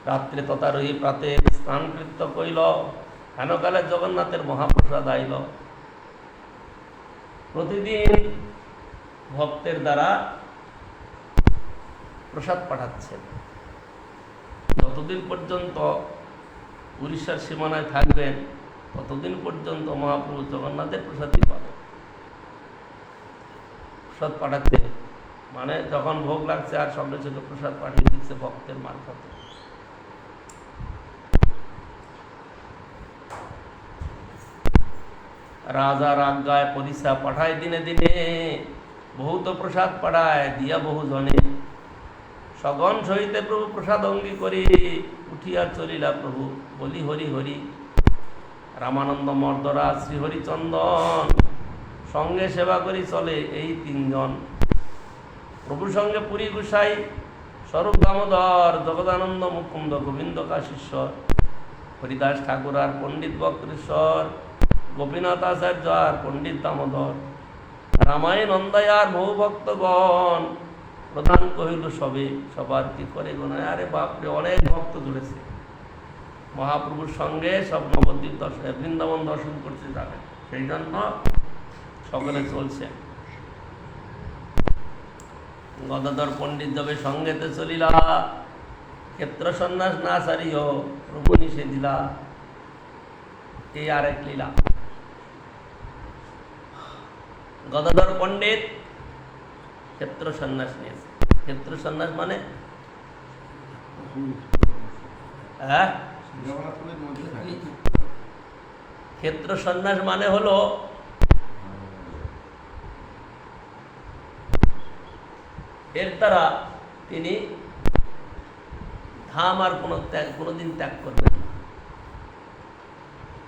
রাত্রে তথা রহি প্রাতে স্নান কৃত্য কইল, হেনকালে জগন্নাথের মহাপ্রসাদ আইল। প্রতিদিন ভক্তের দ্বারা প্রসাদ পাঠাচ্ছেন। যতদিন পর্যন্ত উড়িষ্যার সীমানায় থাকবেন ততদিন পর্যন্ত মহাপ্রভু জগন্নাথের প্রসাদই পাবেন। প্রসাদ পাঠাচ্ছে মানে যখন ভোগ লাগছে আর সঙ্গে সঙ্গে প্রসাদ পাঠিয়ে দিচ্ছে ভক্তের মারফতে। রাজার আজ্ঞায় পরিষা পাঠায় দিনে দিনে, বহুত প্রসাদ পাঠায় দিয়া বহু জনে। সগণ সহিতে প্রভু প্রসাদ অঙ্গী করি, উঠিয়া চলিলা প্রভু বলি হরি হরি। রামানন্দ মর্দরা শ্রী হরিচন্দন, সঙ্গে সেবা করি চলে এই তিনজন। প্রভুর সঙ্গে পুরী গোসাই, স্বরূপ দামোদর, জগদানন্দ মুকুন্দ গোবিন্দ কাশীশ্বর। হরিদাস ঠাকুর আর পণ্ডিত বক্রেশ্বর, গোপীনাথ আচার্য আর পণ্ডিত দামোদর। রামায়ণ নন্দায়ার বহু ভক্তগণ, প্রধান কহিল সবে সবার কি করে গোনায়। আরে বাপরে, অনেক ভক্ত জুড়েছে মহাপ্রভুর সঙ্গে। সব নবদ্বীপ দর্শন, বৃন্দাবন দর্শন করতে যাবে, সেই জন্য সকলে চলছে। গদাধর পণ্ডিত যাবে সঙ্গেতে চলিলা, ক্ষেত্র সন্ন্যাস না সারিও প্রভু নিষে দিলা। এই আরেক লীলা। গদাধর পণ্ডিত ক্ষেত্র সন্ন্যাস নিয়েছে। ক্ষেত্র সন্ন্যাস মানে ক্ষেত্র সন্ন্যাস মানে হলো এর দ্বারা তিনি ধাম আর কোনোদিন ত্যাগ করবেন না।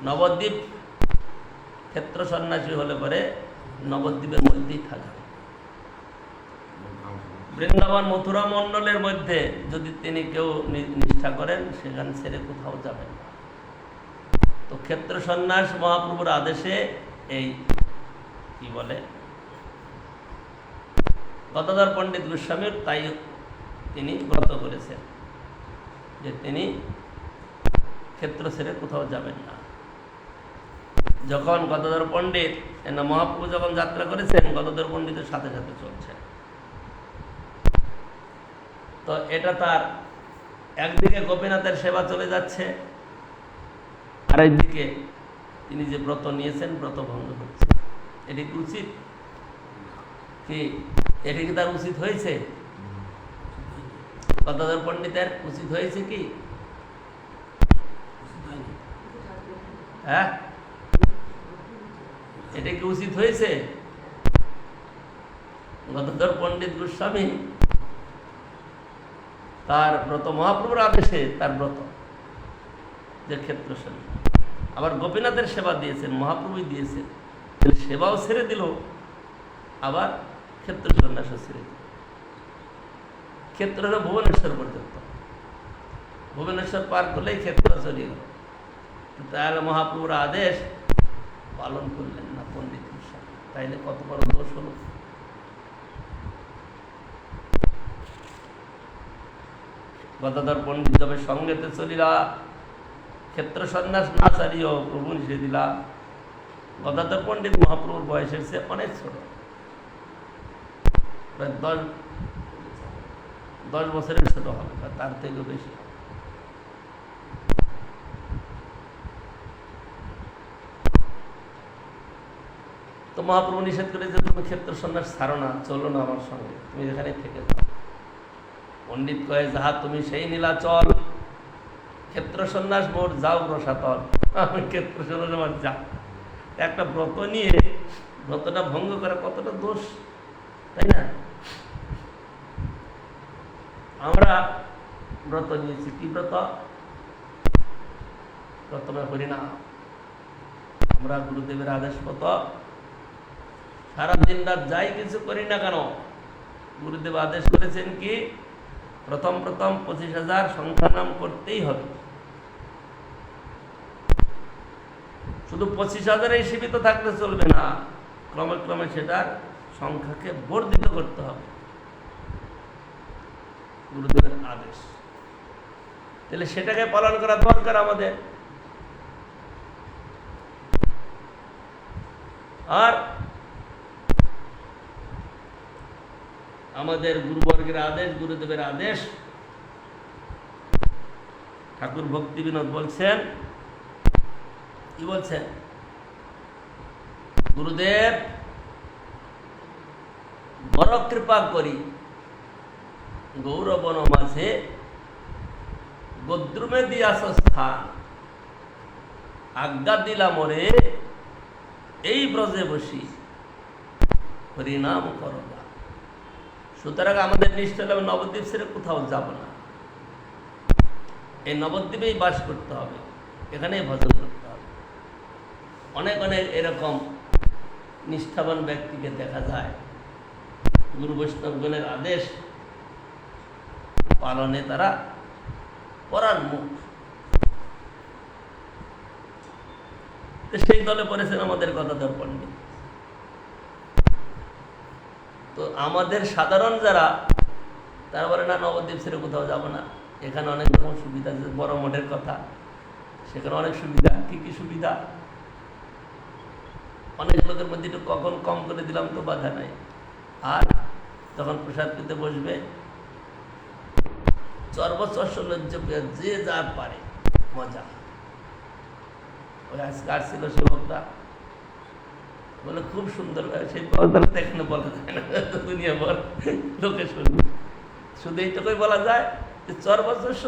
নবদ্বীপ ক্ষেত্র সন্ন্যাসী হলে পরে নবদ্বীপের মধ্যেই থাকবে। বৃন্দাবন মথুরা মণ্ডলের মধ্যে যদি তিনি কেউ নিষ্ঠা করেন, সেখানে ছেড়ে কোথাও যাবেন না। তো ক্ষেত্র সন্ন্যাস মহাপ্রভুর আদেশে এই কি বলে গদাধর পণ্ডিত গোস্বামীর তাই তিনি ব্রত করেছেন যে তিনি ক্ষেত্র ছেড়ে কোথাও যাবেন না। যখন গদাধর পণ্ডিত মহাপ্রভু যখন যাত্রা করেছেন, গদাধর পণ্ডিতের সাথে সাথে চলছে। তো এটা তার একদিকে গোপীনাথের সেবা চলে যাচ্ছে, আরেকদিকে তিনি যে ব্রত নিয়েছেন ব্রত ভঙ্গ হচ্ছে। এটি কি উচিত? কি এটি কি তার উচিত হয়েছে? গদাধর পণ্ডিতের উচিত হয়েছে কি? হ্যাঁ, এটা কি উচিত হয়েছে? গদাধর পণ্ডিত গোস্বামী তার ব্রত মহাপ্রভুর আদেশে তার ব্রত যে ক্ষেত্র সন্ন্যাস, আবার গোপীনাথের সেবা দিয়েছেন, মহাপ্রভুই দিয়েছেন, সেবাও ছেড়ে দিল, আবার ক্ষেত্র সন্ন্যাসও ছেড়ে দিল। ক্ষেত্র হলো ভুবনেশ্বর পর্যন্ত, ভুবনেশ্বর পার করলেই ক্ষেত্র চলে গেল। তাহলে মহাপ্রভুর আদেশ পালন করলেন না পণ্ডিত গোস্বামী, তাইলে কত বড় দোষ হলো। গদাধর পণ্ডিত যবে সঙ্গেতে চলিলা, ক্ষেত্র সন্ন্যাস না ছাড়িও প্রভু নিষে দিলা। গদাধর পণ্ডিত মহাপ্রভুর বয়সের চেয়ে অনেক ছোট, প্রায় 10 বছরের ছোট হবে, তার থেকেও বেশি। তো মহাপ্রভু নিষেধ করেছে, তুমি ক্ষেত্র সন্ন্যাস ছাড়ো না, চলো না আমার সঙ্গে, তুমি যেখানে থেকে যাও। পণ্ডিত কয়ে, যাহা তুমি সেই নীলা চল, ক্ষেত্র সন্ন্যাস মোর যাও রসাতল। আমি ক্ষেত্র সন্ন্যাস আমার যা। একটা ব্রত নিয়ে ব্রতটা ভঙ্গ করা কতটা দোষ, তাই না? আমরা ব্রত নিয়েছি, কি ব্রত? প্রথমে হরিনাম। আমরা গুরুদেবের আদেশ মতো সারা দিন রাত যাই কিছু করি না কেন, গুরুদেব আদেশ করেছেন কি, প্রথম 25,000 সংখ্যা নাম করতেই হবে। শুধু 25,000 সীমিত থাকলে চলবে না, ক্রমে ক্রমে সেটার সংখ্যাকে বর্ধিত করতে হবে, গুরুদেবের আদেশ। তাহলে সেটাকে পালন করা দরকার আমাদের। আর আমাদের গুরুবর্গের আদেশ, গুরুদেবের আদেশ, ঠাকুর ভক্তি বিনোদ বলছেন, কি বলছেন? গুরুদেব বড় কৃপা করি, গৌরবন মাঝে গদ্রুমে দিয়াছ স্থান, আজ্ঞা দিলা মোরে এই ব্রজে বসি, হরিনাম করবা। সুতরাং আমাদের নিষ্ঠ হলে নবদ্বীপ ছেড়ে কোথাও যাব না, এই নবদ্বীপেই বাস করতে হবে, এখানেই ভজন করতে হবে। অনেক অনেক এরকম নিষ্ঠাবান ব্যক্তিকে দেখা যায়, গুরু বৈষ্ণবগণের আদেশ পালনে তারা পরাণমুখ। সেই দলে পড়েছেন আমাদের গদাধর পণ্ডিত। তো আমাদের সাধারণ যারা, তারা বলে না নবদ্বীপ ছেড়ে কোথাও যাব না, এখানে অনেক রকম সুবিধা আছে। বড় মঠের কথা, সেখানে অনেক সুবিধা। কি কি সুবিধা? অনেক লোকের মধ্যে একটু কখন কম করে দিলাম তো বাধা নাই। আর যখন প্রসাদ পেতে বসবে, সর্বচর্য যে যা পারে মজা। ওই আজকে আসছিল সেবকটা, বলে খুব সুন্দর, সেই কথাটা এখানে বলা যায় না, দুনিয়া ভর লোকে শুনবে। শুধু এইটুকুই বলা যায় যে সর্বচর্য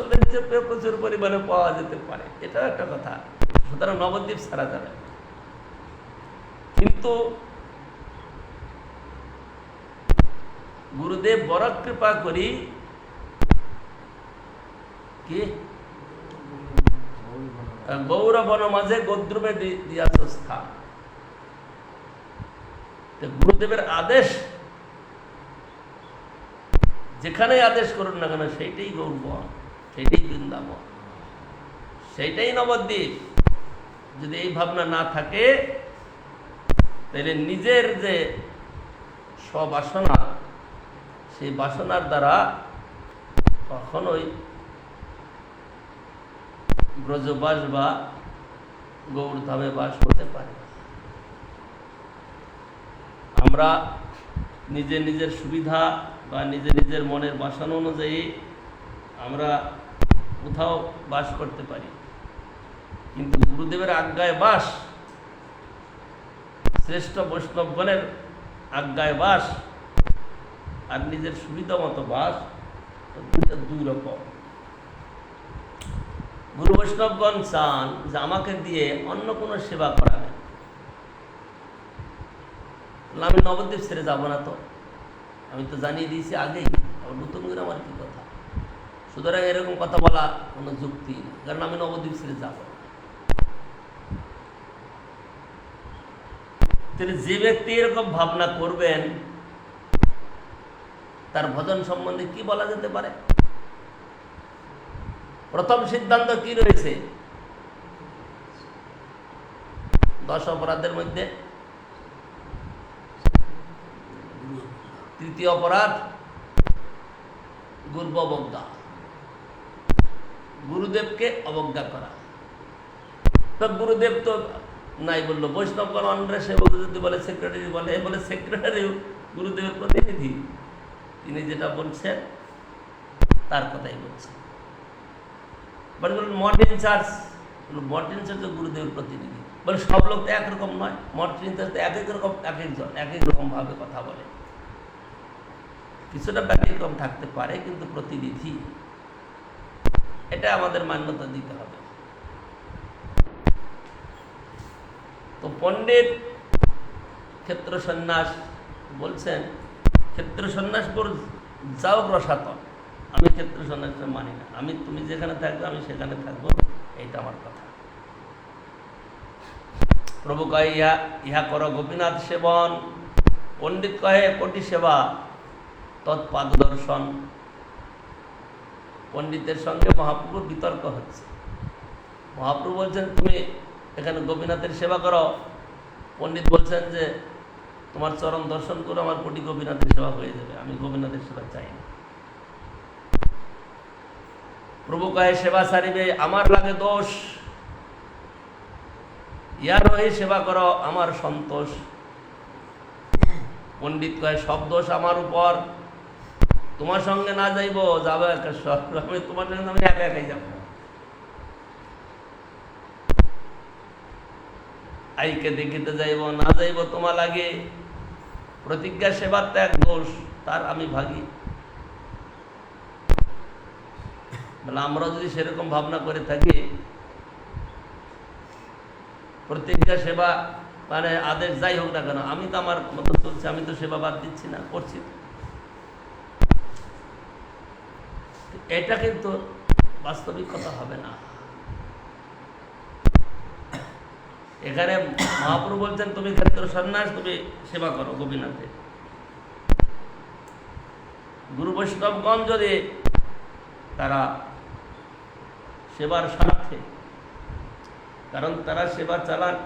প্রচুর পরিমাণে পাওয়া যেতে পারে, এটাও একটা কথা। সুতরাং নবদ্বীপ ছাড়া যাবে। কিন্তু গুরুদেব বড় কৃপা করি, কি গৌরবন মাঝে গদ্রুমে দিয়াছ স্থান। গুরুদেবের আদেশ যেখানে আদেশ করুন না কেন, সেইটাই গৌরবন, সেইটাই বৃন্দাবন, সেইটাই নবদ্বীপ। যদি এই ভাবনা না থাকে, তাহলে নিজের যে স্ববাসনা, সেই বাসনার দ্বারা কখনোই ব্রজবাস বা গৌরধামে বাস করতে পারে। আমরা নিজের নিজের সুবিধা বা নিজের নিজের মনের বাসনা অনুযায়ী আমরা কোথাও বাস করতে পারি, কিন্তু গুরুদেবের আজ্ঞায় বাস, শ্রেষ্ঠ বৈষ্ণবগণের আজ্ঞায় বাস আর নিজের সুবিধা মতো বাস, দুইটা দুই রকম। গুরু বৈষ্ণবগণ চান যে আমাকে দিয়ে অন্য কোনো সেবা করাবে। আমি নবদ্বীপ ছেড়ে যাব না, তো আমি তো জানিয়ে দিয়েছি আগেই, আবার নতুন করে আমার কি কথা। সুতরাং এরকম কথা বলা কোনো যুক্তি নেই, কারণ আমি নবদ্বীপ ছেড়ে যাব না। তাহলে যে ব্যক্তি এরকম ভাবনা করবেন তার ভজন সম্বন্ধে কি বলা যেতে পারে? প্রথম সিদ্ধান্ত কি রয়েছে? 10 অপরাধের মধ্যে তৃতীয় অপরাধ গুরু অবজ্ঞা, গুরুদেবকে অবজ্ঞা করা। তো গুরুদেব তো নাই বললো, বৈষ্ণবগণ অন্যরা সেবক যদি বলে সেক্রেটারি বলে, বলে সেক্রেটারিও গুরুদেবের প্রতিনিধি, তিনি যেটা বলছেন তার কথাই বলছেন। মর্টিন চার্চ, মর্টিন চার্চ গুরুদেবের প্রতিনিধি বলে, সব লোক তো একরকম নয়, মর্টিন চার্চ তো এক এক রকম, এক একজন এক এক রকম ভাবে কথা বলে, কিছুটা ব্যতিক্রম থাকতে পারে, কিন্তু প্রতিনিধি, এটা আমাদের মান্যতা দিতে হবে। তো পণ্ডিত ক্ষেত্র সন্ন্যাস বলছেন, ক্ষেত্র সন্ন্যাস পর যাও প্রসাতন, আমি ক্ষেত্র সন্ন্যাসটা মানি না, আমি তুমি যেখানে থাকবে আমি সেখানে থাকবো, এইটা আমার কথা। প্রভু কয় ইহা ইহা করো গোপীনাথ সেবন, পণ্ডিত কহে কোটি সেবা তৎপাদ দর্শন। পণ্ডিতের সঙ্গে মহাপ্রভুর বিতর্ক হচ্ছে। মহাপ্রভু বলছেন তুমি এখানে গোপীনাথের সেবা করো, পণ্ডিত বলছেন যে তোমার চরণ দর্শন করে আমার কোটি গোপীনাথের সেবা হয়ে যাবে, আমি গোপীনাথের সেবা চাই না। প্রভু কহে সেবা সারিবে আমার লাগে দোষ, ইয়ার হয়ে সেবা করো আমার সন্তোষ। পণ্ডিত কহে সব দোষ আমার উপর, তোমার সঙ্গে না যাইব, যাবো একেশ্বর, আমি তোমার সঙ্গে আমি একা একাই যাবো। আইকে দেখিতে যাইব না যাইব তোমার লাগে, প্রতিজ্ঞা সেবার তো এক দোষ, তার আমি ভাগী। বলে আমরা যদি সেরকম ভাবনা করে থাকি, প্রতিজ্ঞা সেবা মানে আদেশ যাই হোক না কেন, আমি তো আমার মতো চলছি, আমি তো সেবা বাদ দিচ্ছি না, করছি। এটা কিন্তু বাস্তবিক কথা হবে না। এখানে মহাপ্রভু বলছেন তুমি ক্ষেত্র সন্ন্যাস, তুমি সেবা করো গোপীনাথে। গুরু বৈষ্ণবগণ যদি তারা সেবার স্বার্থে, কারণ তারা সেবা চালান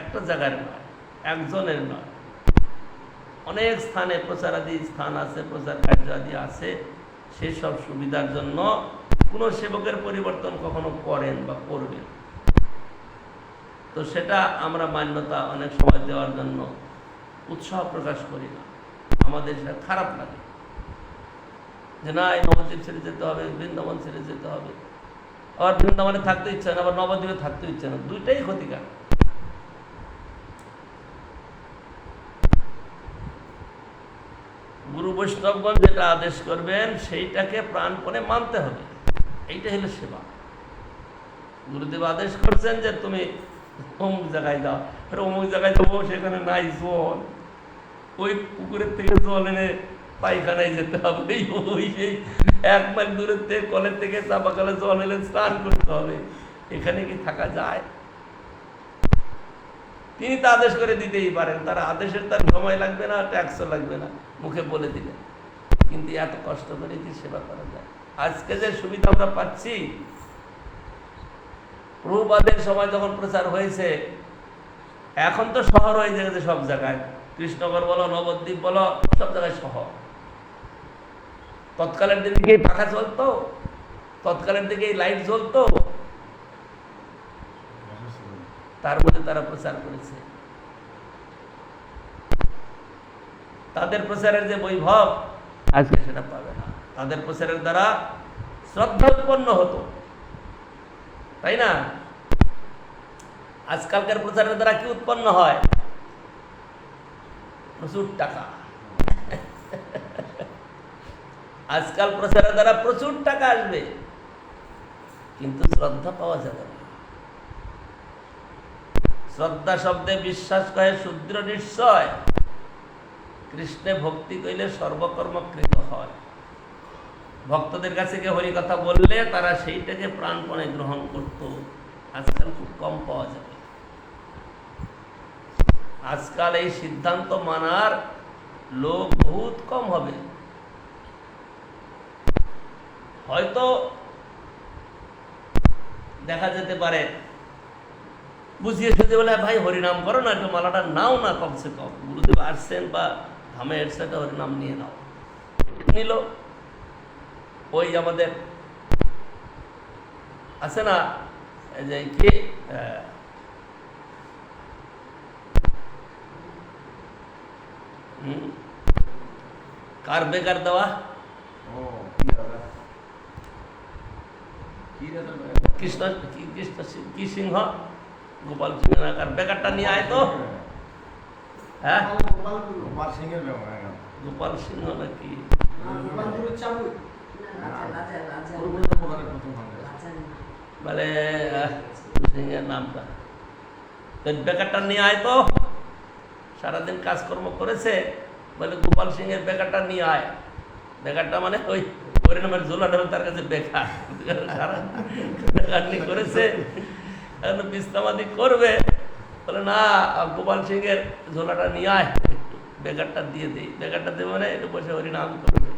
একটা জায়গার নয়, একজনের নয়, অনেক স্থানে প্রচারাদি স্থান আছে, প্রচার কার্য আদি আছে, সেসব সুবিধার জন্য কোনো সেবকের পরিবর্তন কখনো করেন বা করবেন, তো সেটা আমরা মান্যতা অনেক সময় দেওয়ার জন্য উৎসাহ প্রকাশ করি না, আমাদের সেটা খারাপ লাগে যে না এই নবদ্বীপ ছেড়ে যেতে হবে, বৃন্দাবন ছেড়ে যেতে হবে, আবার বৃন্দাবনে থাকতে ইচ্ছা না, আবার নবদ্বীপে থাকতে ইচ্ছা না, দুইটাই ক্ষতিকার। গুরু বৈষ্ণবগণ যেটা আদেশ করবেন সেইটাকে প্রাণপণে মানতে হবে, এইটা হলো সেবা। গুরুদেব আদেশ করছেন যে তুমি অমুক জায়গায় যাও, অমুক জায়গায় যাবো, সেখানে নাই জল, ওই পুকুরের থেকে জল এনে পায়খানায় যেতে হবে, ওই সেই 1 মাইল দূরের থেকে কলের থেকে চাপাকালে জল এনে স্নান করতে হবে, এখানে কি থাকা যায়? তিনি তো আদেশ করে দিতেই পারেন, তার আদেশের তার সময় লাগবে না, ট্যাক্সও লাগবে না, মুখে বলে দিলেন। কিন্তু এত কষ্ট করে কি সেবা করা যায়? আজকে যে সুবিধা আমরা পাচ্ছি, প্রভুপাদের সময় যখন প্রচার হয়েছে, এখন তো শহর হয়ে গেছে সব জায়গায়, কৃষ্ণনগর বলো, নবদ্বীপ বলো, সব জায়গায় শহর। তৎকালের দিকে পাখা চলতো, তৎকালের দিকে লাইট জ্বলতো, তার মধ্যে তারা প্রচার করেছে। তাদের প্রচারের যে বৈভব আজকে সেটা পাবে না। তাদের প্রচারের দ্বারা শ্রদ্ধা উৎপন্ন হতো, তাই না? আজকালকার প্রচারের দ্বারা কি উৎপন্ন হয়? প্রচুর টাকা। আজকাল প্রচারের দ্বারা প্রচুর টাকা আসবে, কিন্তু শ্রদ্ধা পাওয়া যাবে না। শ্রদ্ধা শব্দে বিশ্বাস করে শূদ্র নিশ্চয়, কৃষ্ণে ভক্তি কইলে সর্বকর্মকৃত হয়। ভক্তদের কাছে গিয়ে হরি কথা বললে তারা সেইটাকে প্রাণপণে গ্রহণ করত। আজকাল খুব কম পাওয়া যাবে। আজকাল এই সিদ্ধান্ত মানার লোক বহুত কম হবে। হয়তো দেখা যেতে পারে বুঝিয়ে সুঝিয়ে বলে ভাই হরিনাম করো না, একটু মালাটা নাও না, কমসে কম গুরুদেব আসছেন বা ধামে এসে হরিনাম নিয়ে নাও। নিল। ওই আমাদের আছে না যে কি কার বেকার দেওয়া, কৃষ্ণ কৃষ্ণ কি সিংহ, গোপাল সিংহ কার বেকারটা নিয়ে আয় তো। হ্যাঁ গোপাল সিংহ নাকি বলে সিংহের নামটা, বেকারটা নিয়ে আয় তো। সারাদিন কাজকর্ম করেছে, বলে গোপাল সিংহের বেকারটা নিয়ে আয়। বেকারটা মানে ওই পরিণামের ঝোলাটা তার কাছে বেকার, বেকারনি করেছে, বিশ্রামাদি করবে, বলে না গোপাল সিংহের ঝোলাটা নিয়ে আয়, বেকারটা দিয়ে দিই। বেকারটা দেবে মানে একটু বসে হরিনাম করবে।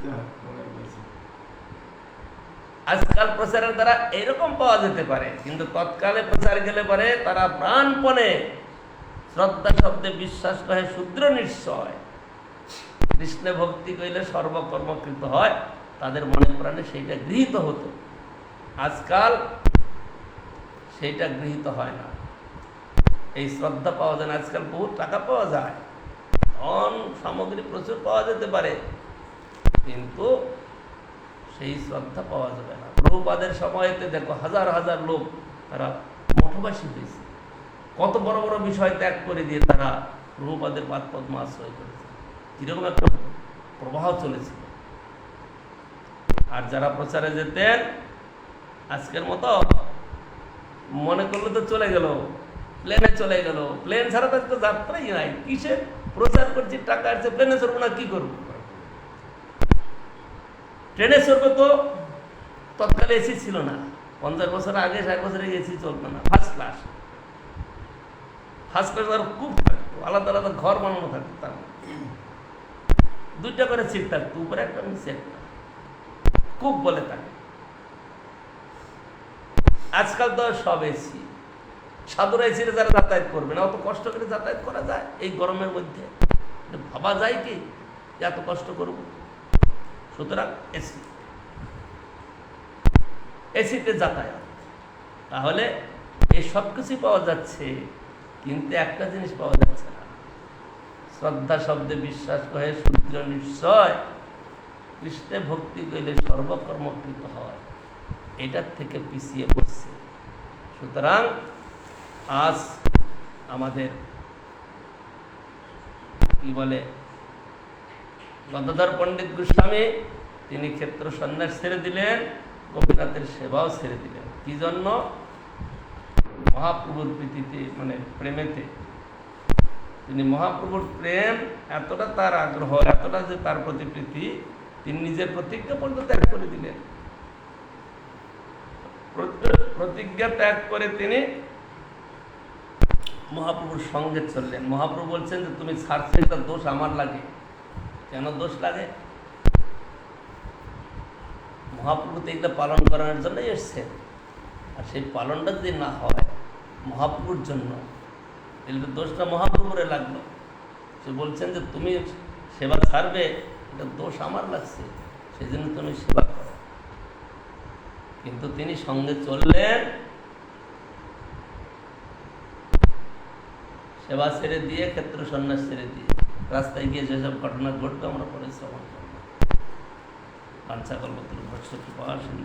আজকাল প্রচারের দ্বারা এরকম পাওয়া যেতে পারে, কিন্তু তৎকালে প্রচার গেলে পরে তারা প্রাণপণে শ্রদ্ধা শব্দে বিশ্বাস করে শূদ্র নিশ্চয়, কৃষ্ণে ভক্তি কইলে সর্বকর্মকৃত হয়, তাদের মনে প্রাণে সেইটা গৃহীত হতো। আজকাল সেইটা গৃহীত হয় না, এই শ্রদ্ধা পাওয়া যায় না। আজকাল বহু টাকা পাওয়া যায়, ধন সামগ্রী প্রচুর পাওয়া যেতে পারে, কিন্তু সেই শ্রদ্ধা পাওয়া যাবে না। প্রভুপাদের সময়তে দেখো হাজার হাজার লোক তারা মঠবাসী হয়েছে, কত বড় বড় বিষয় ত্যাগ করে দিয়ে তারা প্রভুপাদের পাদ পদ্ম আশ্রয় করেছে। কিরকম একটা প্রবাহ চলেছিল। আর যারা প্রচারে যেতেন আজকের মতো মনে করলে তো চলে গেল, প্লেনে চলে গেল, প্লেন ছাড়া তার তো যাত্রাই নাই। কিসের প্রচার করছি, টাকা আসছে, প্লেনে চড়বো না, কি করবো? ট্রেনে চড়বে তো তৎকালে এসি ছিল না, 50 বছর আগে 60 বছরে এসি চলতো না। ফার্স্ট ক্লাস আর খুব থাকতো, আলাদা আলাদা ঘর বানানো থাকতো, তার দুইটা করে সিট থাকতো, উপরে একটা নিচে একটা, খুব বলে থাকে। আজকাল তো সব এসি, সাধুরা এসিতে যারা যাতায়াত করবে না, অত কষ্ট করে যাতায়াত করা যায় এই গরমের মধ্যে? ভাবা যায় কি এত কষ্ট করব? সুতরাং এসিতে যাতায়াত, তাহলে এই সব কিছুই পাওয়া যাচ্ছে, কিন্তু একটা জিনিস পাওয়া যাচ্ছে না, শ্রদ্ধা শব্দে বিশ্বাস করে শূদ্র নিশ্চয়, কৃষ্ণে ভক্তি কইলে সর্বকর্মকৃত হয়, এটার থেকে পিছিয়ে পড়ছে। সুতরাং আজ আমাদের কি বলে গদাধর পণ্ডিত গোস্বামী, তিনি ক্ষেত্র সন্ন্যাস ছেড়ে দিলেন, গোপীনাথের সেবাও ছেড়ে দিলেন। কি জন্য? মহাপ্রভুর প্রীতিতে, মানে প্রেমেতে। তিনি মহাপ্রভুর প্রেম এতটা তার আগ্রহ, এতটা যে তার প্রতি প্রীতি, তিনি নিজের প্রতিজ্ঞা পর্যন্ত ত্যাগ করে দিলেন। প্রতিজ্ঞা ত্যাগ করে তিনি মহাপ্রভুর সঙ্গে চললেন। মহাপ্রভু বলছেন যে তুমি ছাড়ছে, তার দোষ আমার লাগে। কেন দোষ লাগে? মহাপ্রভু তো এগুলো পালন করানোর জন্যই এসছেন, আর সেই পালনটা যদি না হয় মহাপ্রভুর জন্য, তাহলে দোষটা মহাপ্রভুরে লাগলো। সে বলছেন যে তুমি সেবা ছাড়বে, এটা দোষ আমার লাগছে, সেই জন্য তুমি সেবা করো। কিন্তু তিনি সঙ্গে চললেন, সেবা ছেড়ে দিয়ে, ক্ষেত্র সন্ন্যাস ছেড়ে দিয়ে রাস্তায় গিয়ে যেসব ঘটনা ঘটবে আমরা পরে শ্রবণ করব। বাঞ্ছা কল্পতরু ভট্ট কৃপা সিন্ধু